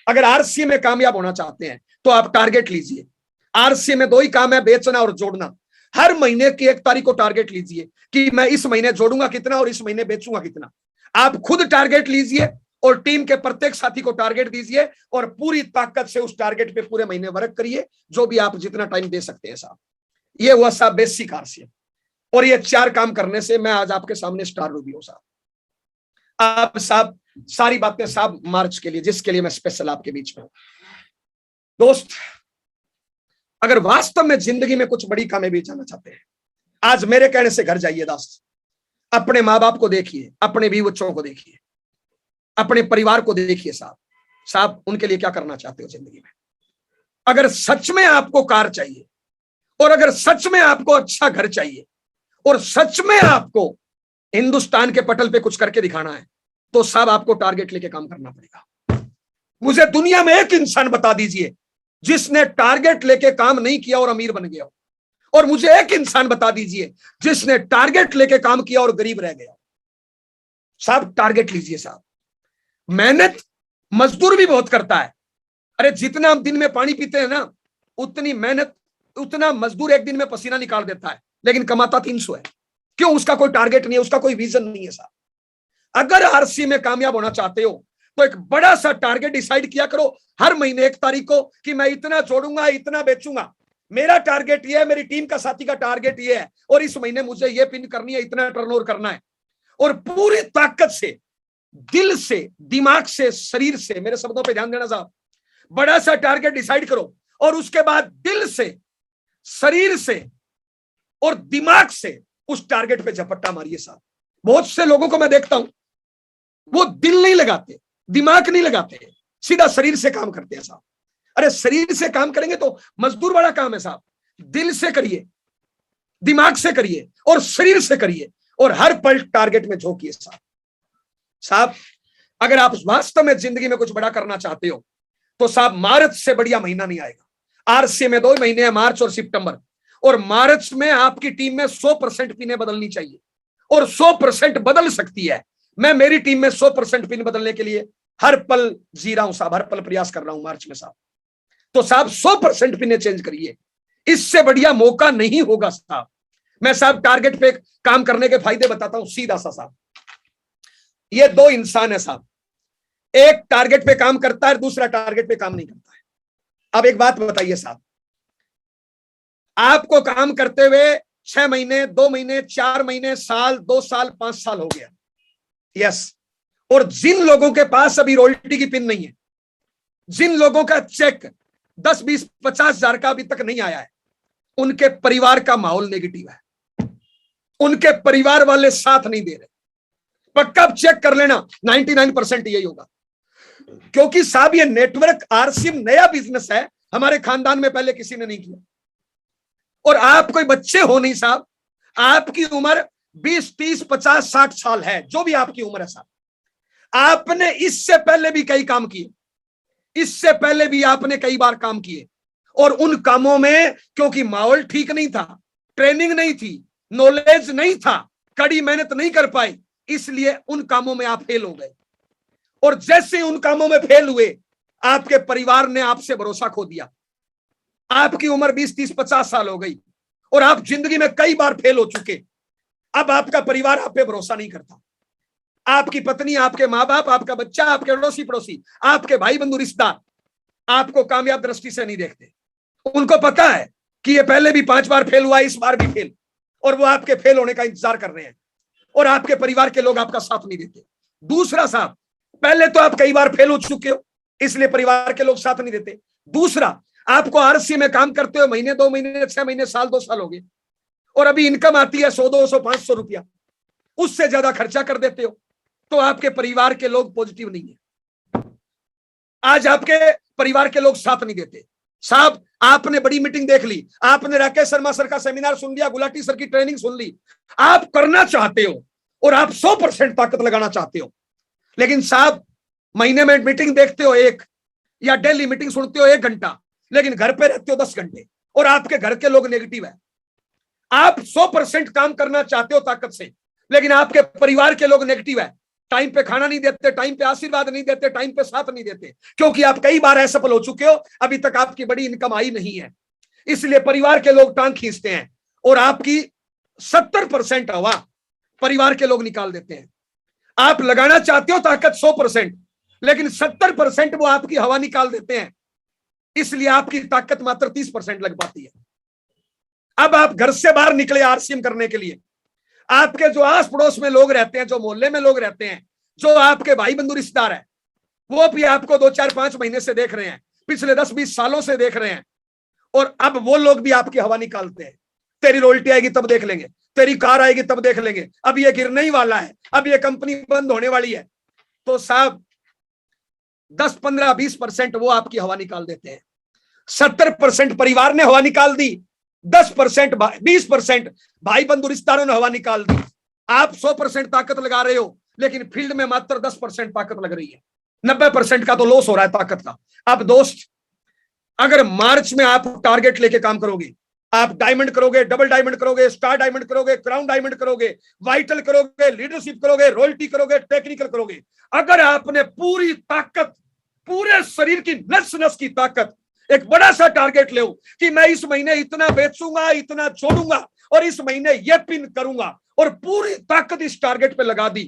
अगर आरसी में कामयाब होना चाहते हैं तो आप टारगेट लीजिए। आरसी में 2 ही काम है, बेचना और जोड़ना। हर महीने की 1 तारीख को टारगेट लीजिए कि मैं इस महीने जोड़ूंगा कितना और इस महीने बेचूंगा कितना। आप खुद टारगेट लीजिए और टीम के प्रत्येक साथी को टारगेट दीजिए और पूरी ताकत से उस टारगेट पे पूरे महीने वर्क करिए, जो भी आप जितना टाइम दे सकते हैं साहब। ये हुआ साहब बेसिक आरसी। और ये 4 काम करने से मैं आज आपके सामने स्टार रूबी हूं साहब। आप साहब सारी बातें साहब मार्च के लिए, जिसके लिए मैं स्पेशल आपके बीच में हूं। दोस्त, अगर वास्तव में जिंदगी में कुछ बड़ी कामयाबी चाहना चाहते हैं, आज मेरे कहने से घर जाइए दोस्त, अपने माँ बाप को देखिए, अपने भी बच्चों को देखिए, अपने परिवार को देखिए साहब उनके लिए क्या करना चाहते हो जिंदगी में। अगर सच में आपको कार चाहिए, और अगर सच में आपको अच्छा घर चाहिए, और सच में आपको हिंदुस्तान के पटल पे कुछ करके दिखाना है, तो साहब आपको टारगेट लेके काम करना पड़ेगा। मुझे दुनिया में एक इंसान बता दीजिए जिसने टारगेट लेके काम नहीं किया और अमीर बन गया, और मुझे एक इंसान बता दीजिए जिसने टारगेट लेके काम किया और गरीब रह गया। साहब टारगेट लीजिए साहब। मेहनत मजदूर भी बहुत करता है। अरे जितना हम दिन में पानी पीते हैं ना, उतनी मेहनत, उतना मजदूर एक दिन में पसीना निकाल देता है, लेकिन कमाता 300 है। क्यों? उसका कोई टारगेट नहीं है, उसका कोई विजन नहीं है साहब। अगर आरसी में कामयाब होना चाहते हो तो एक बड़ा सा टारगेट डिसाइड किया करो हर महीने 1 तारीख को कि मैं इतना जोड़ूंगा, इतना बेचूंगा। मेरा टारगेट ये है, मेरी टीम का साथी का टारगेट ये है, और इस महीने मुझे ये पिन करनी है, इतना टर्नओवर करना है। और पूरी ताकत से, दिल से, दिमाग से, शरीर से, मेरे शब्दों पे ध्यान देना साहब, बड़ा सा टारगेट डिसाइड करो और उसके बाद दिल से, शरीर से और दिमाग से उस टारगेट पे झपट्टा मारिए साहब। बहुत से लोगों को मैं देखता हूं, वो दिल नहीं लगाते, दिमाग नहीं लगाते, सीधा शरीर से काम करते हैं साहब। अरे शरीर से काम करेंगे तो मजदूर वाला काम है साहब, दिल से करिए, दिमाग से करिए और शरीर से करिए और हर पल टारगेट में झोंकिए साहब। साहब अगर आप वास्तव में जिंदगी में कुछ बड़ा करना चाहते हो तो साहब मार्च से बढ़िया महीना नहीं आएगा। आरसी में 2 महीने हैं, मार्च और सितंबर, और मार्च में आपकी टीम में 100% पिने बदलनी चाहिए और 100% बदल सकती है। मैं मेरी टीम में 100% पिन बदलने के लिए हर पल जी रहा हूं साहब, हर पल प्रयास कर रहा हूं मार्च में साहब। तो साहब 100% पिने चेंज करिए, इससे बढ़िया मौका नहीं होगा साहब। मैं साहब टारगेट पे काम करने के फायदे बताता हूं सीधा सा साहब। ये 2 इंसान है साहब, एक टारगेट पे काम करता है, दूसरा टारगेट पे काम नहीं करता है। अब एक बात बताइए साहब, आपको काम करते हुए 6 महीने, 2 महीने, 4 महीने, साल, 2 साल, 5 साल हो गया, यस। और जिन लोगों के पास अभी रॉयल्टी की पिन नहीं है, जिन लोगों का चेक 10, 20, 50 हजार का अभी तक नहीं आया है, उनके परिवार का माहौल नेगेटिव है, उनके परिवार वाले साथ नहीं दे रहे। पक्का चेक कर लेना, 99% यही होगा। क्योंकि साहब ये नेटवर्क आरसीएम नया बिजनेस है, हमारे खानदान में पहले किसी ने नहीं किया। और आप कोई बच्चे हो नहीं साहब, आपकी उम्र 20, 30, 50, 60 साल है, जो भी आपकी उम्र है साहब, आपने इससे पहले भी कई काम किए, इससे पहले भी आपने कई बार काम किए, और उन कामों में क्योंकि माहौल ठीक नहीं था, ट्रेनिंग नहीं थी, नॉलेज नहीं था, कड़ी मेहनत नहीं कर पाए, इसलिए उन कामों में आप फेल हो गए। और जैसे उन कामों में फेल हुए, आपके परिवार ने आपसे भरोसा खो दिया। आपकी उम्र 20, 30, 50 साल हो गई और आप जिंदगी में कई बार फेल हो चुके। अब आपका परिवार आप पे भरोसा नहीं करता, आपकी पत्नी, आपके माँ बाप, आपका बच्चा, आपके अड़ोसी पड़ोसी, आपके भाई बंधु रिश्तेदार आपको कामयाब दृष्टि से नहीं देखते। उनको पता है कि ये पहले भी 5 बार फेल हुआ, इस बार भी फेल, और वो आपके फेल होने का इंतजार कर रहे हैं, और आपके परिवार के लोग आपका साथ नहीं देते। दूसरा साहब, पहले तो आप कई बार फेल हो चुके हो, इसलिए परिवार के लोग साथ नहीं देते। दूसरा, आपको आरसी में काम करते हो महीने, 2 महीने, 6 महीने, साल, 2 साल हो गए, और अभी इनकम आती है 100, 200, 500 रुपया, उससे ज्यादा खर्चा कर देते हो, तो आपके परिवार के लोग पॉजिटिव नहीं है। आज आपके परिवार के लोग साथ नहीं देते साहब। आपने बड़ी मीटिंग देख ली, आपने राकेश शर्मा सर का सेमिनार सुन लिया, गुलाटी सर की ट्रेनिंग सुन ली, आप करना चाहते हो और आप 100% ताकत लगाना चाहते हो, लेकिन साहब महीने में मीटिंग देखते हो 1, या डेली मीटिंग सुनते हो 1 घंटा, लेकिन घर पे रहते हो 10 घंटे, और आपके घर के लोग नेगेटिव है। आप 100% काम करना चाहते हो ताकत से, लेकिन आपके परिवार के लोग नेगेटिव है। टाइम पे खाना नहीं देते, टाइम पे आशीर्वाद नहीं देते, टाइम पे साथ नहीं देते, क्योंकि आप कई बार असफल हो चुके हो, अभी तक आपकी बड़ी इनकम आई नहीं है, इसलिए परिवार के लोग टांग खींचते हैं, और आपकी 70% हवा परिवार के लोग निकाल देते हैं। आप लगाना चाहते हो ताकत 100%, लेकिन 70% वो आपकी हवा निकाल देते हैं, इसलिए आपकी ताकत मात्र 30% लग पाती है। अब आप घर से बाहर निकले आरसीएम करने के लिए, आपके जो आस पड़ोस में लोग रहते हैं, जो मोहल्ले में लोग रहते हैं, जो आपके भाई बंधु रिश्तेदार है, वो भी आपको 2, 4, 5 महीने से देख रहे हैं, पिछले 10, 20 सालों से देख रहे हैं, और अब वो लोग भी आपकी हवा निकालते हैं। तेरी रॉयल्टी आएगी तब देख लेंगे, तेरी कार आएगी तब देख लेंगे, अब ये गिरने ही वाला है, अब ये कंपनी बंद होने वाली है। तो साहब 10, 15, 20% वो आपकी हवा निकाल देते हैं। 70% परिवार ने हवा निकाल दी, 10%, 20% भाई बंधु रिश्तेदारों ने हवा निकाल दी। आप 100% ताकत लगा रहे हो, लेकिन फील्ड में मात्र 10% ताकत लग रही है, 90% का तो लॉस हो रहा है ताकत का। अब दोस्त, अगर मार्च में आप टारगेट लेके काम करोगे, आप डायमंड करोगे, डबल डायमंड करोगे, स्टार डायमंड करोगे, क्राउन डायमंड करोगे, वाइटल करोगे, लीडरशिप करोगे, रॉयल्टी करोगे, टेक्निकल करोगे, अगर आपने पूरी ताकत, पूरे शरीर की नस नस की ताकत, एक बड़ा सा टारगेट ले कि मैं इस महीने इतना बेचूंगा, इतना छोड़ूंगा, और इस महीने ये पिन करूंगा, और पूरी ताकत इस टारगेट पे लगा दी,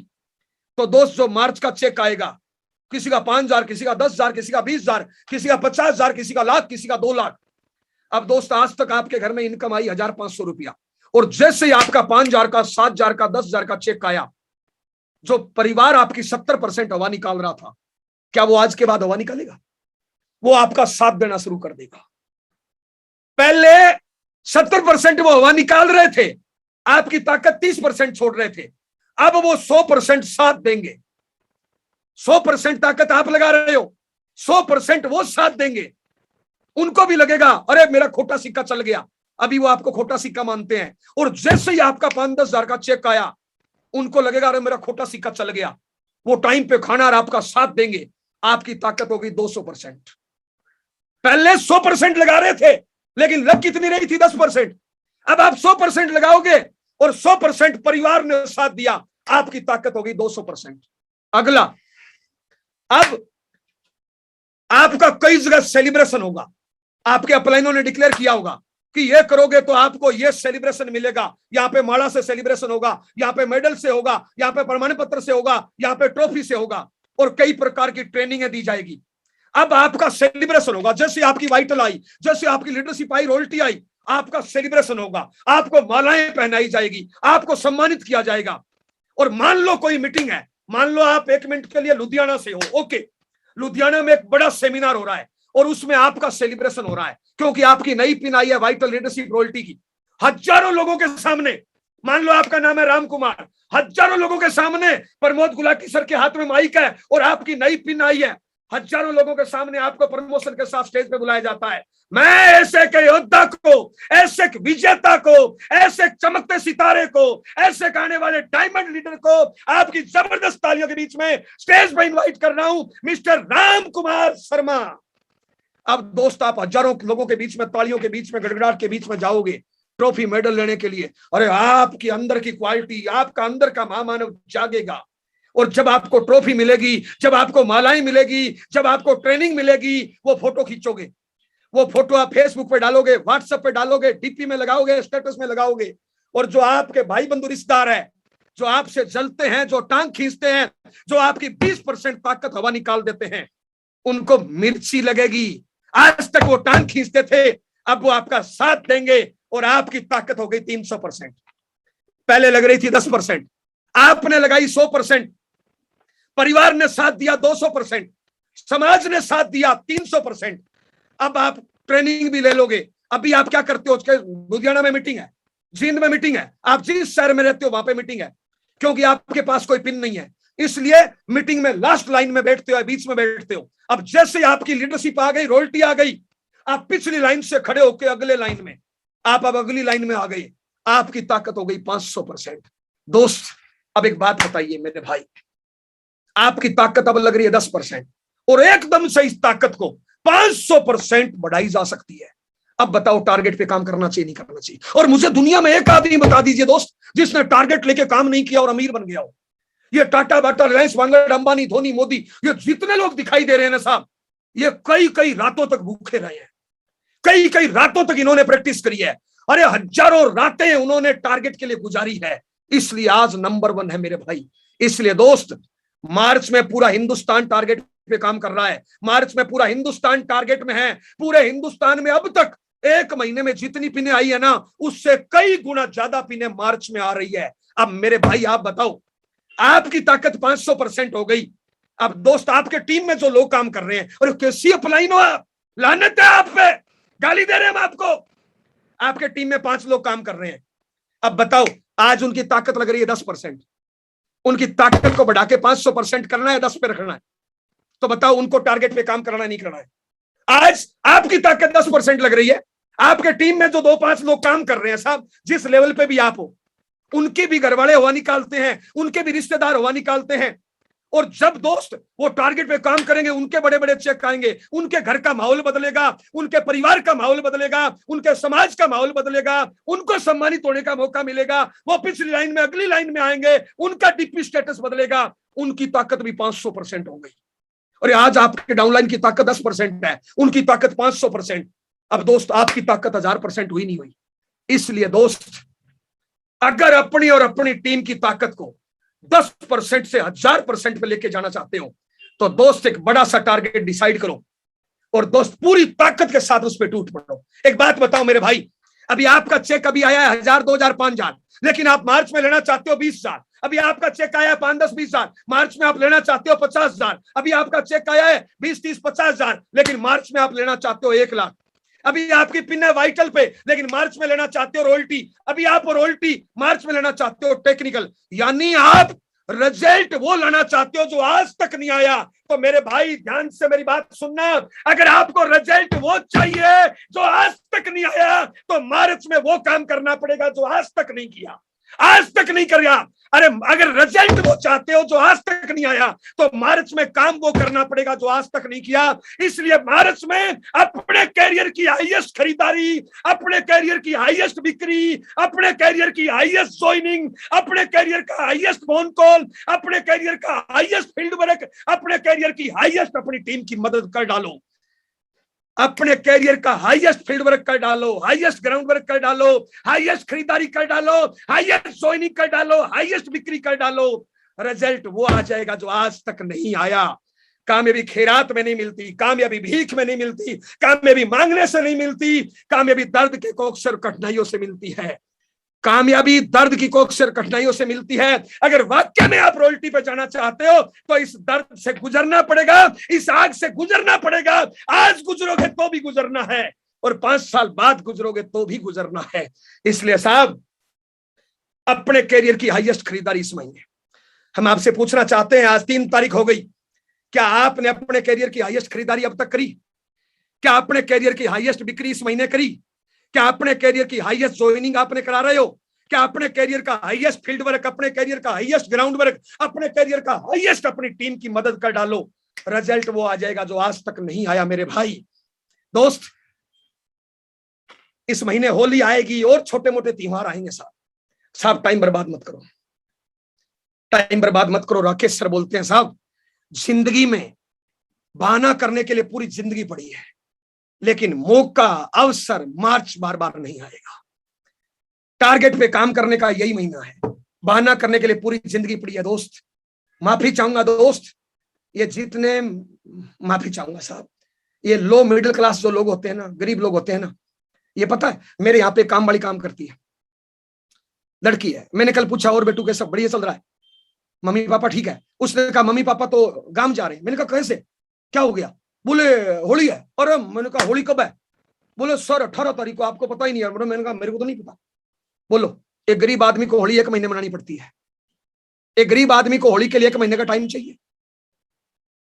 तो दोस्त जो मार्च का चेक आएगा, किसी का 5,000, किसी का 10,000, किसी का 20,000, किसी का 50,000, किसी का लाख, किसी का 2 लाख। अब दोस्त, आज तक आपके घर में इनकम आई 1,500 रुपया, और जैसे ही आपका 5,000 का, 7,000 का, 10,000 का चेक आया, जो परिवार आपकी 70% हवा निकाल रहा था, क्या वो आज के बाद हवा निकालेगा? वो आपका साथ देना शुरू कर देगा। पहले 70% वो हवा निकाल रहे थे, आपकी ताकत 30% छोड़ रहे थे, अब वो 100% साथ देंगे। 100% ताकत आप लगा रहे हो, 100% वो साथ देंगे, उनको भी लगेगा अरे मेरा खोटा सिक्का चल गया, अभी वो आपको खोटा सिक्का मानते हैं। और जैसे ही आपका 5-10 हजार का चेक आया, उनको लगेगा अरे मेरा खोटा सिक्का चल गया। वो टाइम पे खाना और आपका साथ देंगे, आपकी ताकत होगी 200%। पहले 100% लगा रहे थे, लेकिन लग कितनी रही थी? 10%। अब आप 100% लगाओगे और 100% परिवार ने साथ दिया, आपकी ताकत होगी 200%। अगला, अब आपका कई जगह सेलिब्रेशन होगा। आपके अपलाइनों ने डिक्लेयर किया होगा कि ये करोगे तो आपको ये सेलिब्रेशन मिलेगा। यहाँ पे माला से सेलिब्रेशन होगा, यहाँ पे मेडल से होगा, यहाँ पे प्रमाण पत्र से होगा, यहाँ पे ट्रॉफी से होगा, और कई प्रकार की ट्रेनिंग दी जाएगी। अब आपका सेलिब्रेशन होगा, जैसे आपकी वाइटल आई, जैसे आपकी लीडरशिप आई, रॉयल्टी आई, आपका सेलिब्रेशन होगा, आपको मालाएं पहनाई जाएगी, आपको सम्मानित किया जाएगा। और मान लो कोई मीटिंग है, मान लो आप 1 मिनट के लिए लुधियाना से हो, ओके, लुधियाना में एक बड़ा सेमिनार हो रहा है और उसमें आपका सेलिब्रेशन हो रहा है, क्योंकि आपकी नई पिन आई है वाइटल लीडरशिप रॉयल्टी की। हजारों लोगों के सामने, मान लो आपका नाम है राम कुमार, हजारों लोगों के सामने प्रमोद गुलाटी सर के हाथ में माइक है और आपकी नई पिन आई है, हजारों लोगों के सामने आपको प्रमोशन के साथ स्टेज पे बुलाया जाता है। मैं ऐसे के योद्धा को, ऐसे विजेता को, ऐसे चमकते सितारे को, ऐसे गाने वाले डायमंड लीडर को आपकी जबरदस्त तालियों के बीच में स्टेज पर इनवाइट कर रहा हूं, मिस्टर राम कुमार शर्मा। अब दोस्त, आप हजारों लोगों के बीच में, तालियों के बीच में, गड़गड़ाहट के बीच में जाओगे ट्रॉफी मेडल लेने के लिए। अरे आपकी अंदर की क्वालिटी, आपका अंदर का महामानव जागेगा। और जब आपको ट्रॉफी मिलेगी, जब आपको मालाएं मिलेगी, जब आपको ट्रेनिंग मिलेगी, वो फोटो खींचोगे, वो फोटो आप फेसबुक पे डालोगे, व्हाट्सएप पे डालोगे, डीपी में लगाओगे, स्टेटस में लगाओगे। और जो आपके भाई बंधु रिश्तेदार है, जो आपसे जलते हैं, जो टांग खींचते हैं, जो आपकी 20% ताकत हवा निकाल देते हैं, उनको मिर्ची लगेगी। आज तक वो टांग खींचते थे, अब वो आपका साथ देंगे और आपकी ताकत हो गई 300%। पहले लग रही थी 10%, आपने लगाई 100%, परिवार ने साथ दिया 200%, समाज ने साथ दिया 300%। अब आप ट्रेनिंग भी ले लोगे। अभी आप क्या करते हो? लुधियाना में मीटिंग है, जींद में मीटिंग है, आप जिस शहर में रहते हो वहां पे मीटिंग है, क्योंकि आपके पास कोई पिन नहीं है, इसलिए मीटिंग में लास्ट लाइन में बैठते हो, बीच में बैठते हो। अब जैसे आपकी लीडरशिप आ गई, रॉयल्टी आ गई, आप पिछली लाइन से खड़े होकर अगले लाइन में, आप अब अगली लाइन में आ गए, आपकी ताकत हो गई 500%। दोस्त, अब एक बात बताइए मेरे भाई, आपकी ताकत अब लग रही है 10% और एकदम से इस ताकत को 500% बढ़ाई जा सकती है। अब बताओ, टारगेट पे काम करना चाहिए, नहीं करना चाहिए? और मुझे दुनिया में एक आदमी बता दीजिए दोस्त, जिसने टारगेट लेके काम नहीं किया और अमीर बन गया हो। ये टाटा बाटा, रिलायंस, वांगड़, अंबानी, धोनी, मोदी, ये जितने लोग दिखाई दे रहे हैं ना साहब, ये कई कई रातों तक भूखे रहे हैं, कई कई रातों तक इन्होंने प्रैक्टिस करी है। अरे हजारों रातें उन्होंने टारगेट के लिए गुजारी है, इसलिए आज नंबर 1 है मेरे भाई। इसलिए दोस्त, मार्च में पूरा हिंदुस्तान टारगेट पे काम कर रहा है, मार्च में पूरा हिंदुस्तान टारगेट में है। पूरे हिंदुस्तान में अब तक 1 महीने में जितनी पिने आई है ना, उससे कई गुना ज्यादा पिने मार्च में आ रही है। अब मेरे भाई आप बताओ, आपकी ताकत 500% हो गई। अब दोस्त, आपके टीम में जो लोग काम कर रहे हैं, और कैसी अपलाइन हो आप, लानत है आप पे, गाली दे रहे हैं हम आपको। आपके टीम में 5 लोग काम कर रहे हैं, अब बताओ, आज उनकी ताकत लग रही है 10%, उनकी ताकत को बढ़ा के 500% करना है, 10 पे रखना है, तो बताओ उनको टारगेट पे काम करना नहीं करना है? आज आपकी ताकत 10% लग रही है, आपके टीम में जो 2-5 लोग काम कर रहे हैं साहब, जिस लेवल पे भी आप हो, उनके भी घर वाले हवा निकालते हैं, उनके भी रिश्तेदार हवा निकालते हैं। और जब दोस्त वो टारगेट पे काम करेंगे, उनके बड़े बड़े चेक आएंगे, उनके घर का माहौल बदलेगा, उनके परिवार का माहौल बदलेगा, उनके समाज का माहौल बदलेगा, उनको सम्मानित होने का मौका मिलेगा, वो पिछली लाइन में अगली लाइन में आएंगे, उनका डीपी स्टेटस बदलेगा, उनकी ताकत भी 500% हो गई। और आज आपके डाउनलाइन की ताकत 10% है, उनकी ताकत 500%। अब दोस्त, आपकी ताकत 1000% हुई नहीं हुई। इसलिए दोस्त, अगर अपनी और अपनी टीम की ताकत को 10% से 1000% पे लेके जाना चाहते हो, तो दोस्त एक बड़ा सा टारगेट डिसाइड करो और दोस्त पूरी ताकत के साथ उस पर टूट पड़ो। एक बात बताओ मेरे भाई, अभी आपका चेक अभी आया है 1000, 2000, 5000, लेकिन आप मार्च में लेना चाहते हो 20,000। अभी आपका चेक आया है 5, 10, 20,000, मार्च में आप लेना चाहते हो 50,000। अभी आपका चेक आया है 20, 30, 50,000, लेकिन मार्च में आप लेना चाहते हो 1 लाख। अभी आपकी पिन है वाइटल पे, लेकिन मार्च में लेना चाहते हो रॉयल्टी। अभी आप रॉयल्टी मार्च में लेना चाहते हो टेक्निकल। यानी आप रिजल्ट वो लाना चाहते हो जो आज तक नहीं आया, तो मेरे भाई ध्यान से मेरी बात सुनना। अगर आपको रिजल्ट वो चाहिए जो आज तक नहीं आया, तो मार्च में वो काम करना पड़ेगा जो आज तक नहीं किया, आज तक नहीं किया। अरे अगर रिजल्ट वो चाहते हो जो आज तक नहीं आया, तो मार्च में काम वो करना पड़ेगा जो आज तक नहीं किया। इसलिए मार्च में अपने कैरियर की हाईएस्ट खरीदारी, अपने कैरियर की हाईएस्ट बिक्री, अपने कैरियर की हाईएस्ट ज्वाइनिंग, अपने कैरियर का हाईएस्ट फोन कॉल, अपने कैरियर का हाईएस्ट फील्ड वर्क, अपने कैरियर की हाईएस्ट अपनी टीम की मदद कर डालो, अपने कैरियर का हाईएस्ट फील्ड वर्क कर डालो, हाईएस्ट ग्राउंड वर्क कर डालो, हाईएस्ट खरीदारी कर डालो, हाईएस्ट ज्वाइनिंग कर डालो, हाईएस्ट बिक्री कर डालो। रिजल्ट वो आ जाएगा जो आज तक नहीं आया। कामयाबी खैरात में नहीं मिलती, कामयाबी भीख में नहीं मिलती, कामयाबी मांगने से नहीं मिलती, कामयाबी दर्द के कोक्सर कठिनाइयों से मिलती है। कामयाबी दर्द की कोक्सर कठिनाइयों से मिलती है। अगर वाकई में आप रॉयल्टी पे जाना चाहते हो, तो इस दर्द से गुजरना पड़ेगा, इस आग से गुजरना पड़ेगा। आज गुजरोगे तो भी गुजरना है, और 5 साल बाद गुजरोगे तो भी गुजरना है। इसलिए साहब, अपने कैरियर की हाईएस्ट खरीदारी इस महीने हम आपसे पूछना चाहते हैं। आज 3 तारीख हो गई, क्या आपने अपने कैरियर की हाईएस्ट खरीदारी अब तक करी? क्या अपने कैरियर की हाईएस्ट बिक्री इस महीने करी? क्या अपने कैरियर की हाईएस्ट ज्वाइनिंग आपने करा रहे हो? क्या अपने कैरियर का हाईएस्ट फील्ड वर्क, अपने कैरियर का हाईएस्ट ग्राउंड वर्क, अपने कैरियर का हाईएस्ट अपनी टीम की मदद कर डालो। रिजल्ट वो आ जाएगा जो आज तक नहीं आया। मेरे भाई दोस्त, इस महीने होली आएगी और छोटे मोटे त्योहार आएंगे। साहब टाइम बर्बाद मत करो, टाइम बर्बाद मत करो। राकेश सर बोलते हैं साहब, जिंदगी में बहाना करने के लिए पूरी जिंदगी पड़ी है, लेकिन मौका, अवसर मार्च बार बार नहीं आएगा। टारगेट पे काम करने का यही महीना है, बहाना करने के लिए पूरी जिंदगी पड़ी है। दोस्त माफी चाहूंगा, दोस्त ये जितने माफी चाहूंगा साहब, ये लो मिडिल क्लास जो लोग होते हैं ना, गरीब लोग होते हैं ना, ये पता है मेरे यहाँ पे काम वाली काम करती है, लड़की है। मैंने कल पूछा और बेटू कैसा, बढ़िया चल रहा है, मम्मी पापा ठीक है? उसने कहा मम्मी पापा तो गांव जा रहे हैं। मैंने कहा कैसे, क्या हो गया? बोले होली है। और मैंने कहा होली कब है? बोले सर 18 तारीख को, आपको पता ही नहीं है। मैंने कहा मेरे को तो नहीं पता। बोलो, एक गरीब आदमी को होली 1 महीने मनानी पड़ती है। एक गरीब आदमी को होली के लिए 1 महीने का टाइम चाहिए।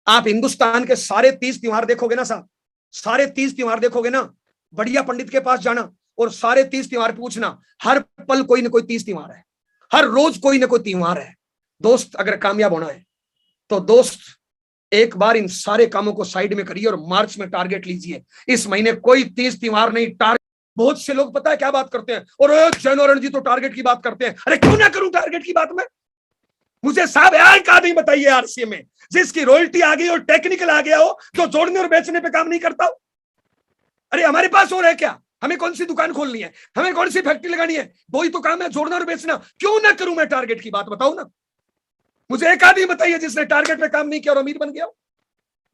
आप हिंदुस्तान के सारे 30 त्योहार देखोगे ना साहब, सारे 30 त्योहार देखोगे ना, बढ़िया पंडित के पास जाना और सारे 30 त्योहार पूछना, हर पल कोई ना कोई 30 त्योहार है, हर रोज कोई ना कोई त्योहार है। दोस्त अगर कामयाब होना है तो दोस्त एक बार इन सारे कामों को साइड में करिए और मार्च में टारगेट लीजिए। इस महीने कोई 30 त्योहार नहीं, टारगेट। बहुत से लोग पता है क्या बात करते हैं, और जैन जी तो टारगेट की बात करते हैं। अरे क्यों ना करूं टारगेट की बात में? मुझे साहब यार का नहीं बताइए आरसीएम में जिसकी रॉयल्टी आ गई और टेक्निकल आ गया हो, जो जोड़ने और बेचने पे काम नहीं करता हो। अरे हमारे पास और है क्या? हमें कौन सी दुकान खोलनी है, हमें कौन सी फैक्ट्री लगानी है? दो ही तो काम है, जोड़ना और बेचना। क्यों ना करूं मैं टारगेट की बात? बताओ ना मुझे, एक आदमी बताइए जिसने टारगेट पे काम नहीं किया और अमीर बन गया।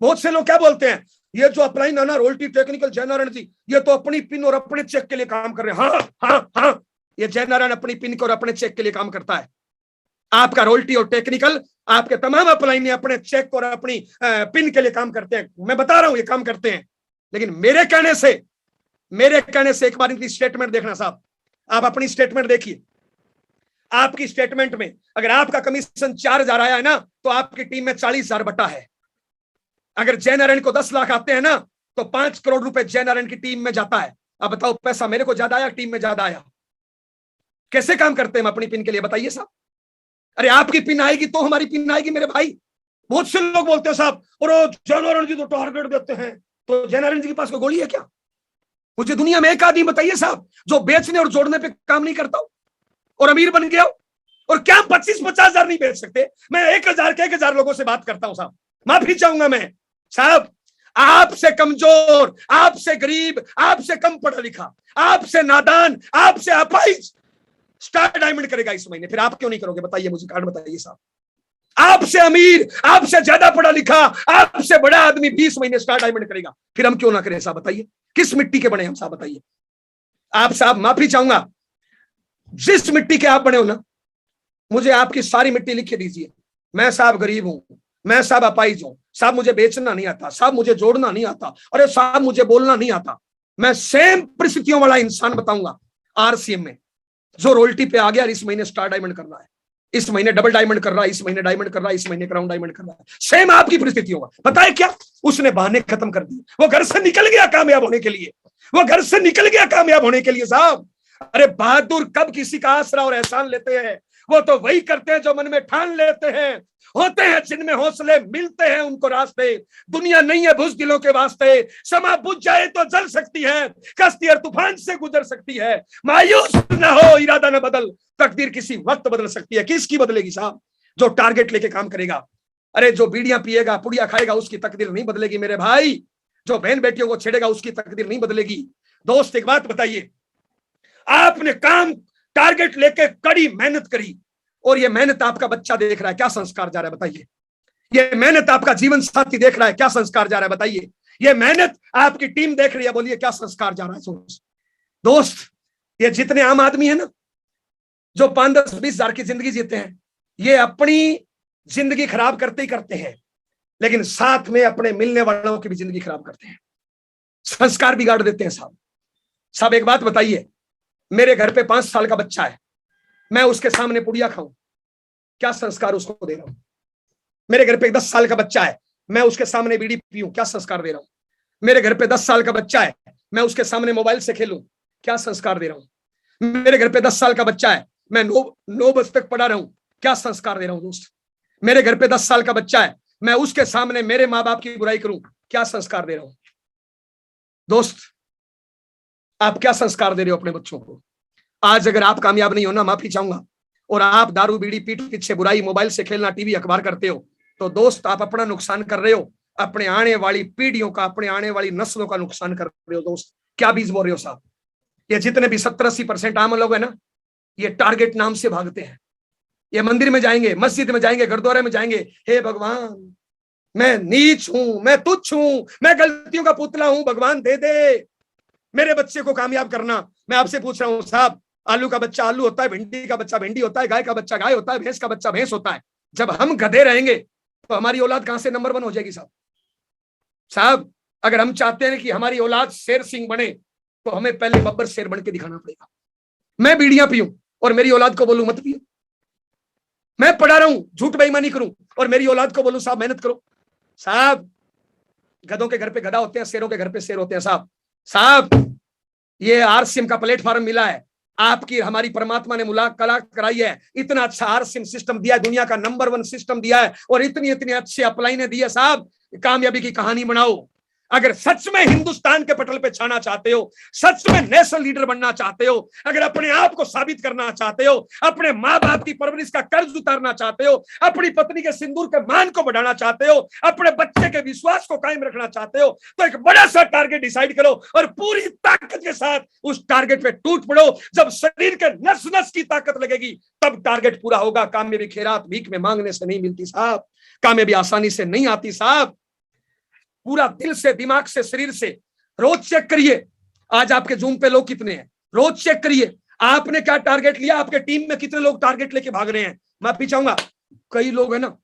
बहुत से लोग क्या बोलते हैं, ये जो अप्लाई नाना रॉयल्टी टेक्निकल जय नारायण जी, ये तो अपनी पिन और अपने चेक के लिए काम कर रहे हैं। हाँ हाँ हाँ, ये जय नारायण अपनी पिन और अपने चेक के लिए काम करता है। आपका रॉयल्टी और टेक्निकल, आपके तमाम अपलाइन अपने चेक और अपनी पिन के लिए काम करते हैं। मैं बता रहा हूं ये काम करते हैं, लेकिन मेरे कहने से एक बार इनकी स्टेटमेंट देखना साहब। आप अपनी स्टेटमेंट देखिए, आपकी स्टेटमेंट में अगर आपका कमीशन 4,000 आया है ना, तो आपकी टीम में 40,000 बटा है। अगर जय नारायण को 10 लाख आते हैं ना, तो 5 करोड़ रुपए जय नारायण की टीम में जाता है। अब बताओ पैसा मेरे को ज्यादा आया, टीम में ज्यादा आया? कैसे काम करते हैं हम अपनी पिन के लिए, बताइए साहब। अरे आपकी पिन आएगी तो हमारी पिन आएगी मेरे भाई। बहुत से लोग बोलते हैं साहब, और जय नारायण जी तो टारगेट देते हैं, तो जय नारायण जी के पास कोई गोली है क्या? मुझे दुनिया में एक आदमी बताइए साहब जो बेचने और जोड़ने पे काम नहीं करता हो और अमीर बन गया हो। और क्या 25-50 हजार नहीं बेच सकते? मैं 1,000 लोगों से बात करता हूं साहब, माफी चाहूंगा मैं साहब। आपसे कमजोर, आपसे गरीब, आपसे कम पढ़ा लिखा, आपसे नादान, आपसे अपाहिज स्टार डायमंड करेगा इस महीने। फिर आप क्यों नहीं करोगे? बताइए मुझे, कारण बताइए साहब। आपसे अमीर, आपसे ज्यादा पढ़ा लिखा, आपसे बड़ा आदमी 20 महीने स्टार डायमंड करेगा, फिर हम क्यों ना करें साहब? बताइए किस मिट्टी के बने हम साहब? बताइए आप साहब। माफी चाहूंगा, जिस मिट्टी के आप बने हो ना, मुझे आपकी सारी मिट्टी लिख के दीजिए। मैं साहब गरीब हूं, मैं साहब अपाहिज हूं साहब, मुझे बेचना नहीं आता साहब, मुझे जोड़ना नहीं आता, अरे साहब मुझे बोलना नहीं आता। मैं सेम परिस्थितियों वाला इंसान बताऊंगा आरसीएम में, जो रॉयल्टी पे आ गया और इस महीने स्टार डायमंड करना है। इस महीने डबल डायमंड कर रहा है, इस महीने डायमंड कर रहा है, इस महीने क्राउन डायमंड कर रहा है। सेम आपकी परिस्थिति होगा। बताए क्या, उसने बहाने खत्म कर दिए। वो घर से निकल गया कामयाब होने के लिए, वो घर से निकल गया कामयाब होने के लिए साहब। अरे बहादुर कब किसी का आसरा और एहसान लेते हैं? वो तो वही करते हैं जो मन में ठान लेते हैं। होते हैं जिनमें हौसले, मिलते हैं उनको रास्ते। दुनिया नहीं है बुज़दिलों के वास्ते। समा बुझ जाए तो जल सकती है, कश्ती और तूफान से गुजर सकती है। मायूस ना हो, इरादा ना बदल, तकदीर किसी वक्त बदल सकती है। किसकी बदलेगी साहब? जो टारगेट लेके काम करेगा। अरे जो बीड़ियां पिएगा, पुड़िया खाएगा, उसकी तकदीर नहीं बदलेगी मेरे भाई। जो बहन बेटियों को छेड़ेगा, उसकी तकदीर नहीं बदलेगी। दोस्त एक बात बताइए, आपने काम टारगेट लेके कड़ी मेहनत करी और ये मेहनत आपका बच्चा देख रहा है, क्या संस्कार जा रहा है बताइए? ये मेहनत आपका जीवन साथी देख रहा है, क्या संस्कार जा रहा है बताइए? ये मेहनत आपकी टीम देख रही है, बोलिए क्या संस्कार जा रहा है? दोस्त, ये जितने आम आदमी है ना, जो 5-10-20 हजार की जिंदगी जीते हैं, ये अपनी जिंदगी खराब करते ही करते हैं, लेकिन साथ में अपने मिलने वालों की भी जिंदगी खराब करते हैं, संस्कार बिगाड़ देते हैं साहब। एक बात बताइए, मेरे घर पे 5 साल का बच्चा है, मैं उसके सामने पुड़िया खाऊं, क्या संस्कार उसको दे रहा हूं? मेरे घर पे 10 साल का बच्चा है, मैं उसके सामने बीड़ी पीऊं, क्या संस्कार दे रहा हूं? मेरे घर पे 10 साल का बच्चा है, मैं उसके सामने मोबाइल से खेलूं, क्या संस्कार दे रहा हूं? मेरे घर पे 10 साल का बच्चा है, मैं 9 बजे तक पढ़ा रहूं, क्या संस्कार दे रहा हूं दोस्त? मेरे घर पे 10 साल का बच्चा है, मैं उसके सामने मेरे माँ बाप की बुराई करूं, क्या संस्कार दे रहा हूं? दोस्त, आप क्या संस्कार दे रहे हो अपने बच्चों को? आज अगर आप कामयाब नहीं हो ना, माफी चाहूंगा, और आप दारू बीड़ी पीठ पीछे बुराई, मोबाइल से खेलना, टीवी अखबार करते हो, तो दोस्त आप अपना नुकसान कर रहे हो, अपने आने वाली पीढ़ियों का, अपने आने वाली नस्लों का नुकसान कर रहे हो। दोस्त क्या बीज बोल रहे हो साहब? ये जितने भी 70-80% आम लोग है ना, ये टारगेट नाम से भागते हैं। ये मंदिर में जाएंगे, मस्जिद में जाएंगे, गुरुद्वारे में जाएंगे, हे भगवान मैं नीच हूं, मैं तुच्छ हूं, मैं गलतियों का पुतला हूं, भगवान दे दे मेरे बच्चे को कामयाब करना। मैं आपसे पूछ रहा हूं साहब, आलू का बच्चा आलू होता है, भिंडी का बच्चा भिंडी होता है, गाय का बच्चा गाय होता है, भैंस का बच्चा भैंस होता है। जब हम गधे रहेंगे तो हमारी औलाद कहां से नंबर 1 हो जाएगी साहब? अगर हम चाहते हैं कि हमारी औलाद शेर सिंह बने, तो हमें पहले बब्बर शेर बन के दिखाना पड़ेगा। मैं बीड़ियां पीऊं और मेरी औलाद को बोलूं मत पियो, मैं पढ़ा रहा हूं, झूठ बेईमानी करूं और मेरी औलाद को बोलूं साहब मेहनत करो। साहब गधों के घर पे गधा होते हैं, शेरों के घर पे शेर होते हैं साहब। ये आरसीएम का प्लेटफॉर्म मिला है, आपकी हमारी परमात्मा ने मुलाकात कराई है, इतना अच्छा आरसीएम सिस्टम दिया है, दुनिया का नंबर 1 सिस्टम दिया है, और इतनी अच्छी अपलाइनें दी है साहब। कामयाबी की कहानी बनाओ। अगर सच में हिंदुस्तान के पटल पे छाना चाहते हो, सच में नेशनल लीडर बनना चाहते हो, अगर अपने आप को साबित करना चाहते हो, अपने माँ बाप की परवरिश का कर्ज उतारना चाहते हो, अपनी पत्नी के सिंदूर के मान को बढ़ाना चाहते हो, अपने बच्चे के विश्वास को कायम रखना चाहते हो, तो एक बड़ा सा टारगेट डिसाइड करो और पूरी ताकत के साथ उस टारगेट पे टूट पड़ो। जब शरीर के नस नस की ताकत लगेगी, तब टारगेट पूरा होगा। कामयाबी खैरात भीख में मांगने से नहीं मिलती साहब, कामयाबी आसानी से नहीं आती साहब। पूरा दिल से, दिमाग से, शरीर से रोज चेक करिए, आज आपके जूम पे लोग कितने हैं, रोज चेक करिए आपने क्या टारगेट लिया, आपके टीम में कितने लोग टारगेट लेके भाग रहे हैं। मैं चाहूंगा, कई लोग है ना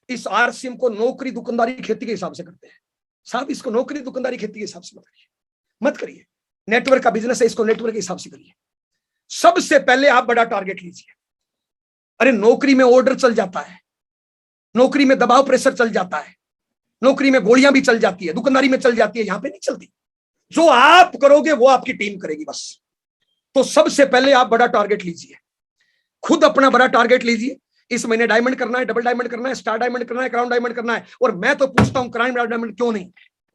इस आरसीएम को नौकरी दुकानदारी खेती के हिसाब से करते हैं साहब। इसको नौकरी दुकानदारी खेती के हिसाब से मत करिए। नेटवर्क का बिजनेस है, इसको नेटवर्क के हिसाब से करिए। सबसे पहले आप बड़ा टारगेट लीजिए। अरे नौकरी में ऑर्डर चल जाता है, नौकरी में दबाव प्रेशर चल जाता है, नौकरी में गोलियां भी चल जाती है, दुकानदारी में चल जाती है, यहां पे नहीं चलती। जो आप करोगे वो आपकी टीम करेगी बस। तो सबसे पहले आप बड़ा टारगेट लीजिए, खुद अपना बड़ा टारगेट लीजिए। इस महीने डायमंड करना है, डबल डायमंड करना है, स्टार डायमंड करना है, क्राउन डायमंड करना है। और मैं तो पूछता हूं क्राउन डायमंड क्यों नहीं,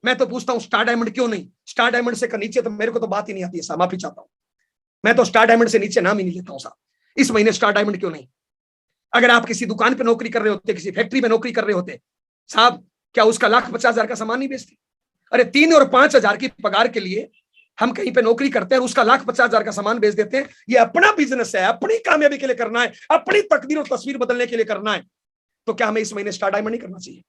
मैं तो पूछता हूं स्टार डायमंड क्यों नहीं? स्टार डायमंड से नीचे तो मेरे को तो बात ही नहीं आती है साहब, माफी चाहता हूं, मैं तो स्टार डायमंड से नीचे नाम ही नहीं लेता हूं साहब। इस महीने स्टार डायमंड क्यों नहीं? अगर आप किसी दुकान पे नौकरी कर रहे होते, किसी फैक्ट्री में नौकरी कर रहे होते साहब, क्या उसका 1,50,000 का सामान नहीं बेचते? अरे 3 और 5,000 की पगार के लिए हम कहीं पे नौकरी करते हैं और उसका 1,50,000 का सामान बेच देते हैं। ये अपना बिजनेस है, अपनी कामयाबी के लिए करना है, अपनी तकदीर और तस्वीर बदलने के लिए करना है। तो क्या हमें इस महीने स्टार डायमंड नहीं करना चाहिए?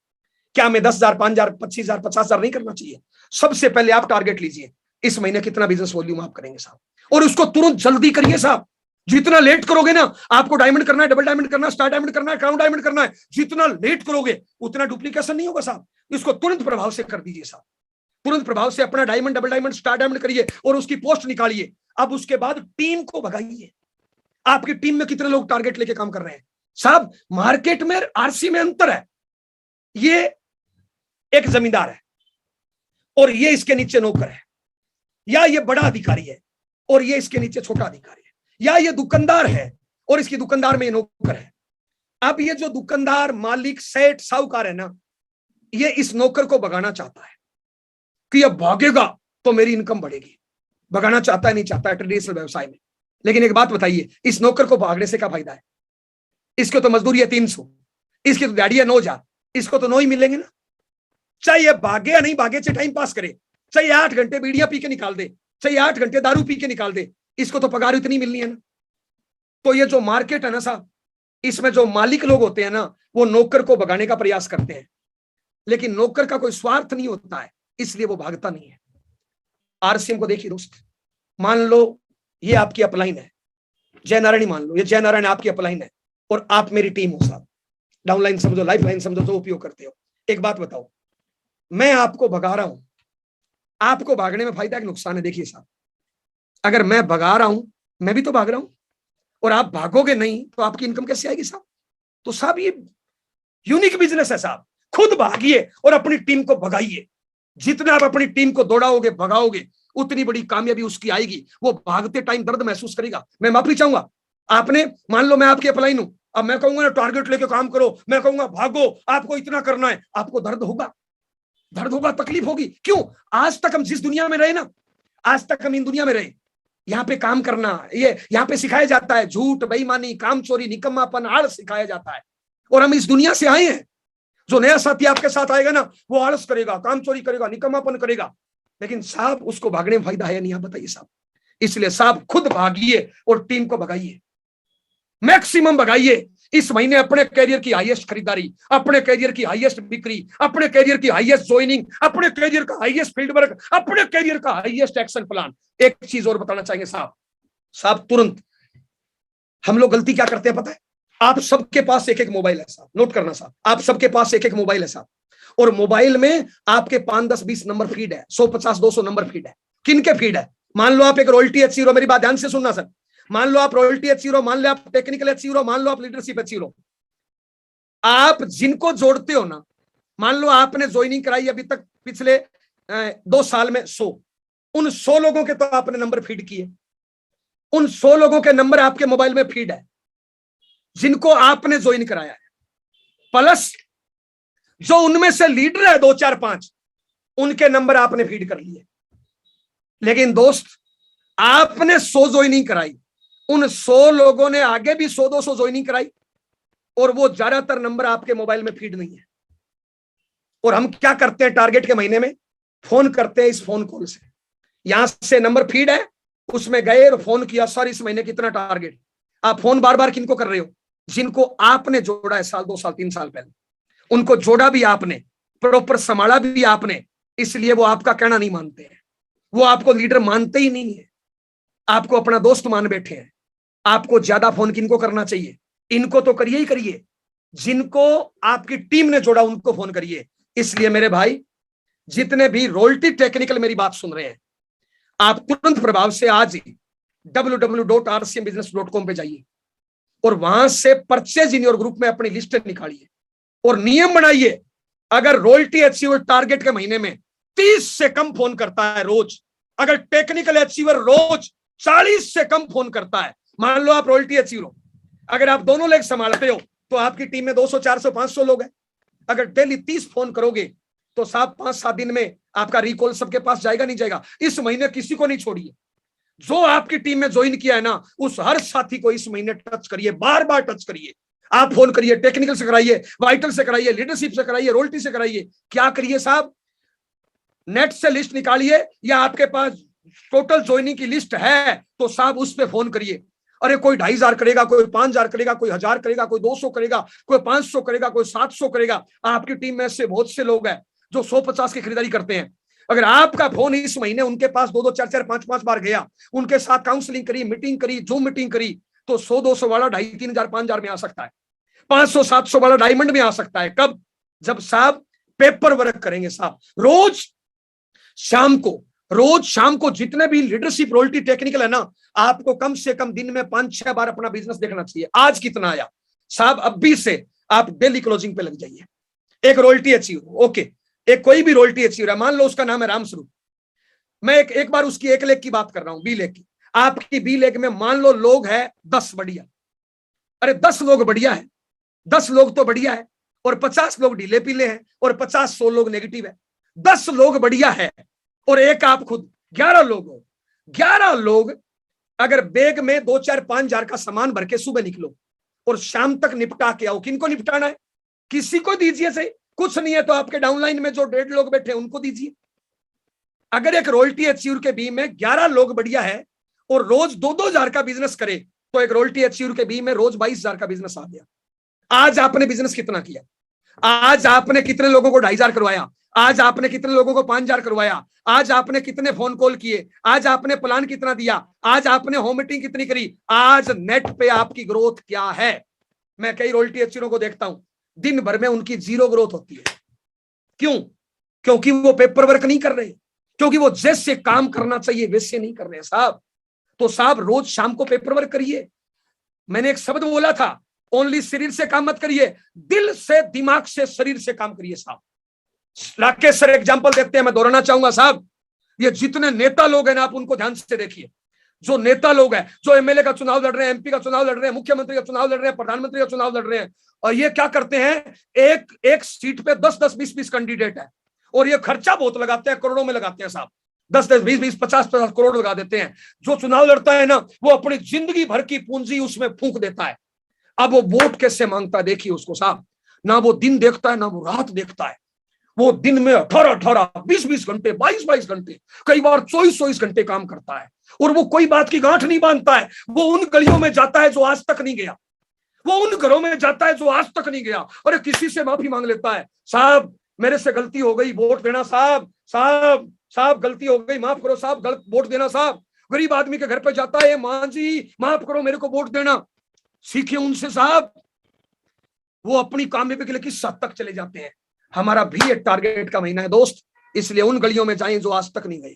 क्या हमें 10,000, 5,000, 25,000, 50,000 नहीं करना चाहिए? सबसे पहले आप टारगेट लीजिए, इस महीने कितना बिजनेस वॉल्यूम आप करेंगे साहब, और उसको तुरंत जल्दी करिए साहब। जितना लेट करोगे ना, आपको डायमंड करना है, डबल डायमंड करना है, स्टार डायमंड करना है, क्राउन डायमंड करना है, जितना लेट करोगे उतना डुप्लीकेशन नहीं होगा साहब। इसको तुरंत प्रभाव से कर दीजिए साहब, तुरंत प्रभाव से अपना diamond, double diamond, star diamond करिए और उसकी पोस्ट निकालिए। अब उसके बाद टीम को भगाइए। आपकी टीम में कितने लोग टारगेट लेके काम कर रहे हैं? साहब मार्केट में आरसी में अंतर है, ये एक जमींदार है और ये इसके नीचे नौकर है, या ये बड़ा अधिकारी है और ये इसके नीचे छोटा अधिकारी है, या ये दुकानदार है और इसकी दुकानदार में ये नौकर है। अब ये जो दुकानदार, मालिक, सेठ, साहूकार है ना, ये इस नौकर को भगाना चाहता है कि ये भागेगा तो मेरी इनकम बढ़ेगी। भगाना चाहता है, नहीं चाहता है ट्रेडिशनल व्यवसाय में। लेकिन एक बात बताइए, इस नौकर को भागने से क्या फायदा है? इसको तो मजदूरी है 300, इसकी तो दिहाड़ी है 9,000, इसको तो 9 ही मिलेंगे ना। चाहे ये भागे या नहीं भागे, चाहे टाइम पास करे, चाहे 8 घंटे बीड़ियां पी के निकाल दे, चाहे 8 घंटे दारू पी के निकाल दे, इसको तो पगार इतनी मिलनी है ना। तो ये जो मार्केट है ना साहब, इसमें जो मालिक लोग होते हैं ना, वो नौकर को भगाने का प्रयास करते हैं, लेकिन नौकर का कोई स्वार्थ नहीं होता है, इसलिए वो भागता नहीं है। आरसीएम को देखिए दोस्त, मान लो ये आपकी अपलाइन है, जय नारायण मान लो, ये जय नारायण आपकी अपलाइन है और आप मेरी टीम हो साहब। डाउनलाइन समझो, लाइफ लाइन समझो, जो उपयोग करते हो। एक बात बताओ, मैं आपको भगा रहा हूं, आपको भागने में फायदा है कि नुकसान है? देखिए साहब, अगर मैं भगा रहा हूं, मैं भी तो भाग रहा हूं, और आप भागोगे नहीं तो आपकी इनकम कैसे आएगी साहब? तो साहब ये यूनिक बिजनेस है साहब। खुद भागिए और अपनी टीम को भगाइए। जितना आप अपनी टीम को दौड़ाओगे, भगाओगे, उतनी बड़ी कामयाबी उसकी आएगी। वो भागते टाइम दर्द महसूस करेगा। मैं माफी चाहूंगा, आपने मान लो मैं आपकी अपलाइन हूं, अब मैं कहूंगा ना टारगेट लेके काम करो, मैं कहूंगा भागो, आपको इतना करना है, आपको दर्द होगा, दर्द होगा, तकलीफ होगी। क्यों? आज तक हम जिस दुनिया में रहे ना, आज तक हम इन दुनिया में रहे, यहाँ पे काम करना, ये यहाँ पे सिखाया जाता है, झूठ, बेईमानी, काम चोरी, निकम्मापन, आलस सिखाया जाता है। और हम इस दुनिया से आए हैं। जो नया साथी आपके साथ आएगा ना, वो आलस करेगा, काम चोरी करेगा, निकम्मापन करेगा, लेकिन साहब उसको भागने में फायदा है नहीं? आप बताइए साहब। इसलिए साहब खुद भागिए और टीम को भगाइए, मैक्सिमम भगाइए। इस महीने अपने कैरियर की हाईएस्ट खरीदारी, अपने कैरियर की हाईएस्ट बिक्री, अपने कैरियर की हाईएस्ट ज्वाइनिंग, अपने कैरियर का हाईएस्ट फील्ड वर्क, अपने कैरियर का हाईएस्ट एक्शन प्लान। एक चीज और बताना चाहेंगे साहब तुरंत। हम लोग गलती क्या करते हैं पता है? आप सबके पास एक एक मोबाइल है साहब, नोट करना साहब, आप सबके पास एक एक मोबाइल है साहब, और मोबाइल में आपके 5, 10, 20 नंबर फीड है, 150, 200 नंबर फीड है। किन के फीड है? मान लो आप एक रॉयल्टी एच हीरो, मेरी बात ध्यान से सुनना सर, मान लो आप रॉयल्टी एच हीरो, मान लो आप टेक्निकल एच हीरो, मान लो आप लीडरशिप एच हीरो। आप जिनको जोड़ते हो ना, मान लो आपने ज्वाइनिंग कराई अभी तक पिछले 2 साल में 100, उन 100 लोगों के तो आपने नंबर फीड किए, उन 100 लोगों के नंबर आपके मोबाइल में फीड है जिनको आपने ज्वाइन कराया है, प्लस जो उनमें से लीडर है 2, 4, 5, उनके नंबर आपने फीड कर लिए। लेकिन दोस्त, आपने 100 ज्वाइनिंग कराई, उन 100 लोगों ने आगे भी 100, 200 ज्वाइनिंग कराई, और वो ज्यादातर नंबर आपके मोबाइल में फीड नहीं है। और हम क्या करते हैं टारगेट के महीने में? फोन करते हैं इस फोन कॉल से, यहां से नंबर फीड है, उसमें गए और फोन किया, सर इस महीने कितना टारगेट। आप फोन बार बार किनको कर रहे हो? जिनको आपने जोड़ा है साल, 2 साल, 3 साल पहले, उनको जोड़ा भी आपने, प्रॉपर संभाला भी आपने, इसलिए वो आपका कहना नहीं मानते हैं, वो आपको लीडर मानते ही नहीं है, आपको अपना दोस्त मान बैठे हैं। आपको ज्यादा फोन किनको करना चाहिए? इनको तो करिए ही करिए, जिनको आपकी टीम ने जोड़ा उनको फोन करिए। इसलिए मेरे भाई, जितने भी रॉयल्टी टेक्निकल मेरी बात सुन रहे हैं, आप तुरंत प्रभाव से आज ही www.rcmbusiness.com पे जाइए और वहां से परचेज इन योर ग्रुप में अपनी लिस्ट निकालिए और नियम बनाइए। अगर रॉयल्टी अचीवर टारगेट के महीने में 30 से कम फोन करता है रोज, अगर टेक्निकल अचीवर रोज 40 से कम फोन करता है, मान लो आप रॉयल्टी अचीवर हो, अगर आप दोनों लेग संभालते हो तो आपकी टीम में 200, 400, 500 लोग हैं। अगर डेली 30 फोन करोगे तो साहब 5-7 दिन में आपका रिकॉल सबके पास जाएगा, नहीं जाएगा? इस महीने किसी को नहीं छोड़िए। जो आपकी टीम में ज्वाइन किया है ना, उस हर साथी को इस महीने टच करिए, बार बार टच करिए। आप फोन करिए, टेक्निकल से कराइए, वाइटल से कराइए, लीडरशिप से कराइए, रॉयल्टी से कराइए। क्या करिए साहब? नेट से लिस्ट निकालिए, या आपके पास टोटल ज्वाइनिंग की लिस्ट है तो साहब उस पर फोन करिए। अरे कोई 2,500 करेगा, कोई 5,000 करेगा, कोई 1,000 करेगा, कोई 200 करेगा, कोई 500 करेगा, कोई 700 करेगा। आपकी टीम में से बहुत से लोग हैं जो 150 की खरीदारी करते हैं। अगर आपका फोन इस महीने उनके पास 2-2, 4-4, 5-5 बार गया, उनके साथ काउंसलिंग करी, मीटिंग करी, जूम मीटिंग करी, तो 100-200 वाला 2,500-3,000, 5,000 में आ सकता है, 500-700 वाला डायमंड में आ सकता है। कब? जब साहब पेपर वर्क करेंगे साहब। रोज शाम को जितने भी लीडरशिप रॉयल्टी टेक्निकल है ना, आपको कम से कम दिन में 5-6 बार अपना बिजनेस देखना चाहिए। आज कितना आया, साहब अभी से आप डेली क्लोजिंग पे लग जाइए। एक रॉयल्टी अचीवर, ओके, एक कोई भी रॉयल्टी अचीवर है, मान लो उसका नाम है रामस्वरूप, मैं एक बार उसकी 1 लेख की बात कर रहा हूं, बी लेख की। आपकी बी लेख में मान लो लोग है 10 बढ़िया, अरे 10 लोग बढ़िया है, 10 लोग तो बढ़िया है, और 50 लोग ढीले पीले हैं, और 50-100 लोग नेगेटिव है। 10 लोग बढ़िया है और एक आप खुद, 11 लोग हो। 11 लोग अगर बैग में 2-4-5 हजार का सामान भर के सुबह निकलो और शाम तक निपटा के आओ, किनको निपटाना है? किसी को दीजिए सही, कुछ नहीं है तो आपके डाउनलाइन में जो 1.5 लोग बैठे हैं उनको दीजिए। अगर एक रॉयल्टी अचीवर के बी में 11 लोग बढ़िया है और रोज 2-2 हजार का बिजनेस करे, तो एक रॉयल्टी अचीवर के बी में रोज 22 हजार का बिजनेस आ गया। आज आपने बिजनेस कितना किया? आज आपने कितने लोगों को 2,500 करवाया? आज आपने कितने लोगों को 5,000 करवाया? आज आपने कितने फोन कॉल किए? आज आपने प्लान कितना दिया? आज आपने होम मीटिंग कितनी करी? आज नेट पे आपकी ग्रोथ क्या है? मैं कई रॉयल्टी अचीवरों को देखता हूं, दिन भर में उनकी 0 ग्रोथ होती है। क्यों? क्योंकि वो पेपर वर्क नहीं कर रहे, क्योंकि वो जैसे काम करना चाहिए वैसे नहीं कर रहे साहब। तो साहब रोज शाम को पेपर वर्क करिए। मैंने एक शब्द बोला था, ओनली शरीर से काम मत करिए, दिल से, दिमाग से, शरीर से काम करिए साहब। राकेश सर एग्जांपल देते हैं, मैं दोहराना चाहूंगा साहब, ये जितने नेता लोग हैं ना, आप उनको ध्यान से देखिए। जो नेता लोग हैं, जो एमएलए का चुनाव लड़ रहे हैं, एमपी का चुनाव लड़ रहे हैं, मुख्यमंत्री का चुनाव लड़ रहे हैं, प्रधानमंत्री का चुनाव लड़ रहे हैं, और ये क्या करते हैं, एक सीट पे 10-10, 20-20 कैंडिडेट है, और ये खर्चा बहुत लगाते हैं, करोड़ों में लगाते हैं साहब, 10-10, 20-20, 50-50 करोड़ लगा देते हैं। जो चुनाव लड़ता है ना, वो अपनी जिंदगी भर की पूंजी उसमें फूंक देता है। अब वो वोट कैसे मांगता है देखिए उसको साहब, ना वो दिन देखता है ना वो रात देखता है। वो दिन में 18-18, 20-20 घंटे, 22-22 घंटे, कई बार 24-24 घंटे काम करता है, और वो कोई बात की गांठ नहीं बांधता है। वो उन गलियों में जाता है जो आज तक नहीं गया, वो उन घरों में जाता है जो आज तक नहीं गया, और किसी से माफी मांग लेता है, साहब मेरे से गलती हो गई, वोट देना साहब, साहब साहब गलती हो गई, माफ करो साहब, गलत वोट देना साहब। गरीब आदमी के घर पे जाता है, मां जी माफ करो मेरे को वोट देना। सीखिए उनसे साहब, वो अपनी कामयाबी के लिए किस हद तक चले जाते हैं। हमारा भी एक टारगेट का महीना है दोस्त, इसलिए उन गलियों में जाएं जो आज तक नहीं गए,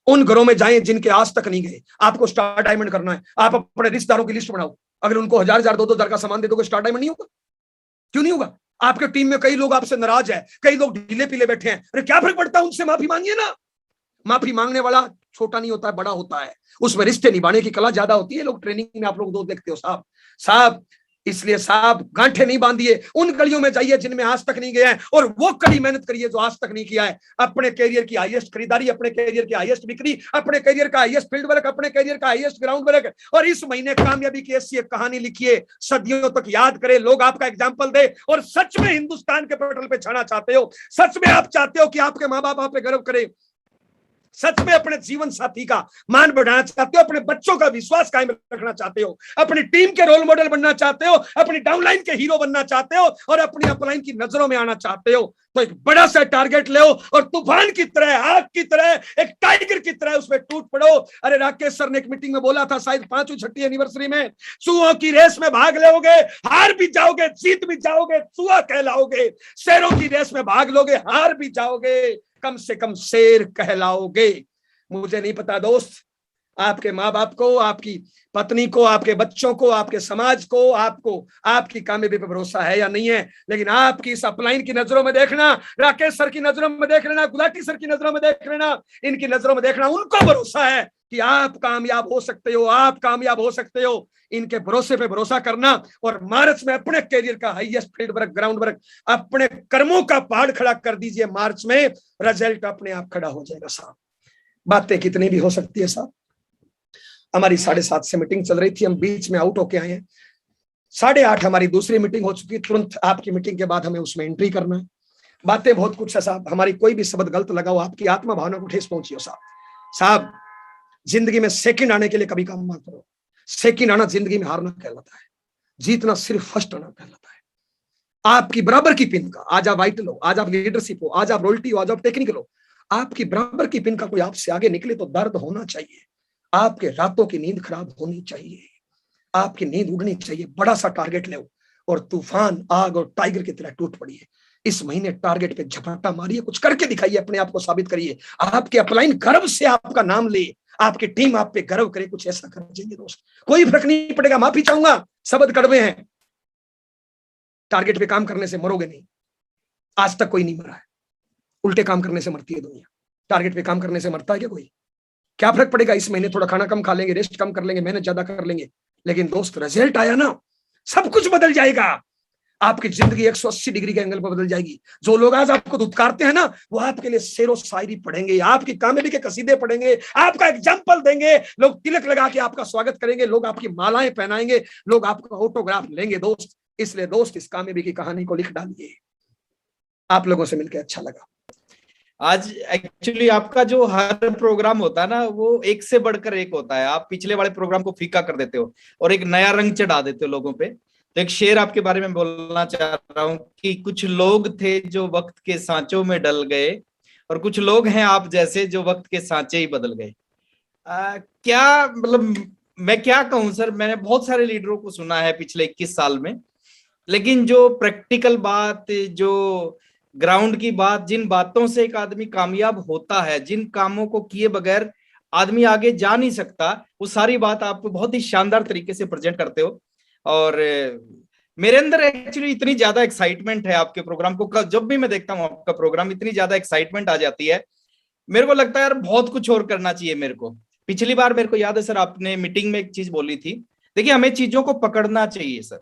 उन घरों में जाएं जिनके आज तक नहीं गए। आपको स्टार डायमंड करना है, आप अपने रिश्तेदारों की लिस्ट बनाओ, अगर उनको 1,000, 2,000 का सामान दे दोगे, स्टार डायमंड नहीं होगा? क्यों नहीं होगा? आपके टीम में कई लोग आपसे नाराज है, कई लोग ढीले पीले बैठे हैं, अरे क्या फर्क पड़ता है, उनसे माफी मांगिए ना। माफी मांगने वाला छोटा नहीं होता है, बड़ा होता है, उसमें रिश्ते निभाने की कला ज्यादा होती है। लोग ट्रेनिंग में आप लोग दो देखते हो साहब, इसलिए साहब गांठे नहीं बांधिए, उन गलियों में जाइए जिनमें आज तक नहीं गए हैं, और वो कड़ी मेहनत करिए जो आज तक नहीं किया है। अपने कैरियर की हाईएस्ट खरीदारी, अपने कैरियर की हाईएस्ट बिक्री, अपने कैरियर का हाईएस्ट फील्ड वर्क, अपने कैरियर का हाईएस्ट ग्राउंड वर्क, और इस महीने कामयाबी की ऐसी एक कहानी लिखिए, सदियों तक याद करे, लोग आपका एग्जाम्पल दे। और सच में हिंदुस्तान के पटल पे छाना चाहते हो, सच में आप चाहते हो कि आपके माँ बाप आप पे गर्व करे, सच में अपने जीवन साथी का मान बढ़ाना चाहते हो, अपने बच्चों का विश्वास कायम रखना चाहते हो, अपनी टीम के रोल मॉडल बनना चाहते हो, अपनी डाउनलाइन के हीरो बनना चाहते हो, और अपनी अपलाइन की नजरों में आना चाहते हो, तो एक बड़ा सा टारगेट ले और तूफान की तरह, आग की तरह, एक टाइगर की तरह उसमें टूट पड़ो। अरे राकेश सर ने एक मीटिंग में बोला था, शायद 5वीं-6वीं एनिवर्सरी में, चूहों की रेस में भाग लोगे, हार भी जाओगे, जीत भी जाओगे, चूहा कहलाओगे, शेरों की रेस में भाग लोगे, हार भी जाओगे, कम से कम शेर कहलाओगे। मुझे नहीं पता दोस्त, आपके माँ बाप को, आपकी पत्नी को, आपके बच्चों को, आपके समाज को, आपको आपकी कामयाबी पे भरोसा है या नहीं है, लेकिन आपकी इस अपलाइन की नजरों में देखना, राकेश सर की नजरों में देख लेना, गुलाटी सर की नजरों में देख लेना, इनकी नजरों में देखना, उनको भरोसा है कि आप कामयाब हो सकते हो, आप कामयाब हो सकते हो। इनके भरोसे पे भरोसा करना, और मार्च में अपने कैरियर का highest field work, ground work, अपने कर्मों का पहाड़ खड़ा कर दीजिए। मार्च में रिजल्ट अपने आप खड़ा हो जाएगा साहब। बातें कितनी भी हो सकती है साहब। हमारी 7:30 से मीटिंग चल रही थी, हम बीच में आउट होके आए हैं। 8:30 हमारी दूसरी मीटिंग हो चुकी, तुरंत आपकी मीटिंग के बाद हमें उसमें एंट्री करना है। बातें बहुत कुछ है साहब, हमारी कोई भी शब्द गलत लगा हो, आपकी आत्मा भावना को ठेस पहुंची हो साहब। जिंदगी में सेकंड आने के लिए कभी काम मत करो। सेकंड आना जिंदगी में हारना कहलाता है, जीतना सिर्फ फर्स्ट आना कहलाता है। आपकी बराबर की पिन का, आज आप वाइटल हो, आज आप लीडरशिप हो, आज आप रॉयल्टी हो, आज आप टेक्निकल हो, आपकी बराबर की पिन का कोई आपसे आगे निकले तो दर्द होना चाहिए। आपके रातों की नींद खराब होनी चाहिए, आपकी नींद उड़नी चाहिए। बड़ा सा टारगेट ले और तूफान, आग और टाइगर की तरह टूट पड़िए। इस महीने टारगेट पे झपट्टा मारिए, कुछ करके दिखाइए, अपने आप को साबित करिए। आपके अपलाइन गर्व से आपका नाम ले, आपकी टीम आप पे गर्व करे, कुछ ऐसा कर जाइए दोस्त। कोई फर्क नहीं पड़ेगा। माफी चाहूंगा, शब्द कड़वे हैं, टारगेट पे काम करने से मरोगे नहीं, आज तक कोई नहीं मरा है। उल्टे काम करने से मरती है दुनिया, टारगेट पे काम करने से मरता है क्या कोई? क्या फर्क पड़ेगा, इस महीने थोड़ा खाना कम खा लेंगे, रेस्ट कम कर लेंगे, मेहनत ज्यादा कर लेंगे, लेकिन दोस्त रिजल्ट आया ना, सब कुछ बदल जाएगा। आपकी जिंदगी 180 डिग्री के एंगल पर बदल जाएगी। जो लोग आज आपको धुतकारते हैं ना, वो आपके लिए शेरो शायरी पढ़ेंगे, आपकी कामयाबी के कसीदे पढ़ेंगे, आपका एग्जाम्पल देंगे, लोग तिलक लगा के आपका स्वागत करेंगे, लोग आपकी मालाएं पहनाएंगे, लोग आपका ऑटोग्राफ लेंगे दोस्त। इसलिए दोस्त, इस कामयाबी की कहानी को लिख डालिए। आप लोगों से मिलकर अच्छा लगा। आज एक्चुअली आपका जो हर प्रोग्राम होता है ना, वो एक से बढ़कर एक होता है। आप पिछले वाले प्रोग्राम को फीका कर देते हो और एक नया रंग चढ़ा देते हो लोगों पे। तो एक शेर आपके बारे में बोलना चाह रहा हूं कि कुछ लोग थे जो वक्त के सांचों में डल गए, और कुछ लोग हैं आप जैसे जो वक्त के सांचे ही बदल गए। क्या मतलब मैं क्या कहूं सर, मैंने बहुत सारे लीडरों को सुना है पिछले 21 साल में, लेकिन जो प्रैक्टिकल बात, जो ग्राउंड की बात, जिन बातों से एक आदमी कामयाब होता है, जिन कामों को किए बगैर आदमी आगे जा नहीं सकता, वो सारी बात आप बहुत ही शानदार तरीके से प्रेजेंट करते हो। और मेरे अंदर एक्चुअली इतनी ज्यादा एक्साइटमेंट है आपके प्रोग्राम को, जब भी मैं देखता हूँ आपका प्रोग्राम, इतनी ज्यादा एक्साइटमेंट आ जाती है। मेरे को लगता है यार बहुत कुछ और करना चाहिए मेरे को। पिछली बार मेरे को याद है सर, आपने मीटिंग में एक चीज बोली थी, देखिए हमें चीजों को पकड़ना चाहिए सर।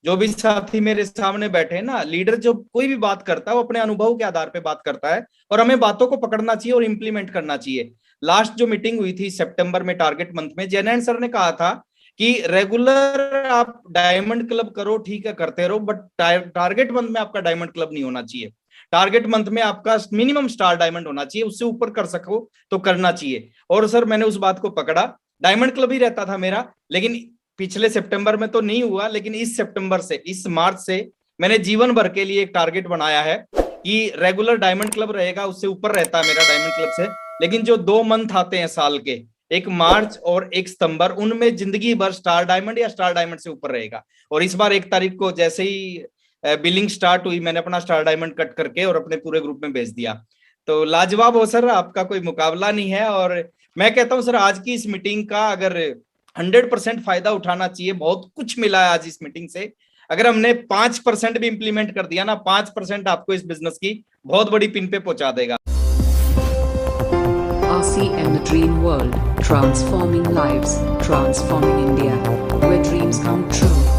जो भी साथी मेरे सामने बैठे हैं ना, लीडर जो कोई भी बात करता है वो अपने अनुभव के आधार पे बात करता है, और हमें बातों को पकड़ना चाहिए और इम्प्लीमेंट करना चाहिए। लास्ट जो मीटिंग हुई थी सितंबर में, टारगेट मंथ में, जैनैन सर ने कहा था कि रेगुलर आप डायमंड क्लब करो, ठीक है करते रहो, बट टारगेट मंथ में आपका डायमंड क्लब नहीं होना चाहिए। टारगेट मंथ में आपका मिनिमम स्टार डायमंड होना चाहिए, उससे ऊपर कर सको तो करना चाहिए। और सर मैंने उस बात को पकड़ा, डायमंड क्लब ही रहता था मेरा, लेकिन पिछले सितंबर में तो नहीं हुआ, लेकिन इस सितंबर से, इस मार्च से मैंने जीवन भर के लिए एक टारगेट बनाया है कि रेगुलर डायमंड क्लब रहेगा, उससे ऊपर रहता है मेरा डायमंड क्लब से, लेकिन जो 2 मंथ आते हैं साल के, एक मार्च और एक सितंबर, उनमें जिंदगी भर स्टार डायमंड या स्टार डायमंड से ऊपर रहेगा। और इस बार 1 तारीख को जैसे ही बिलिंग स्टार्ट हुई, मैंने अपना स्टार डायमंड कट करके और अपने पूरे ग्रुप में भेज दिया। तो लाजवाब हो सर, आपका कोई मुकाबला नहीं है। और मैं कहता हूं सर, आज की इस मीटिंग का अगर 100% फायदा उठाना चाहिए, बहुत कुछ मिला है आज इस मीटिंग से। अगर हमने 5% भी इंप्लीमेंट कर दिया ना, 5% आपको इस बिजनेस की बहुत बड़ी पिन पे पहुंचा देगा। RCM The Dream World, transforming lives, transforming India, where dreams come true.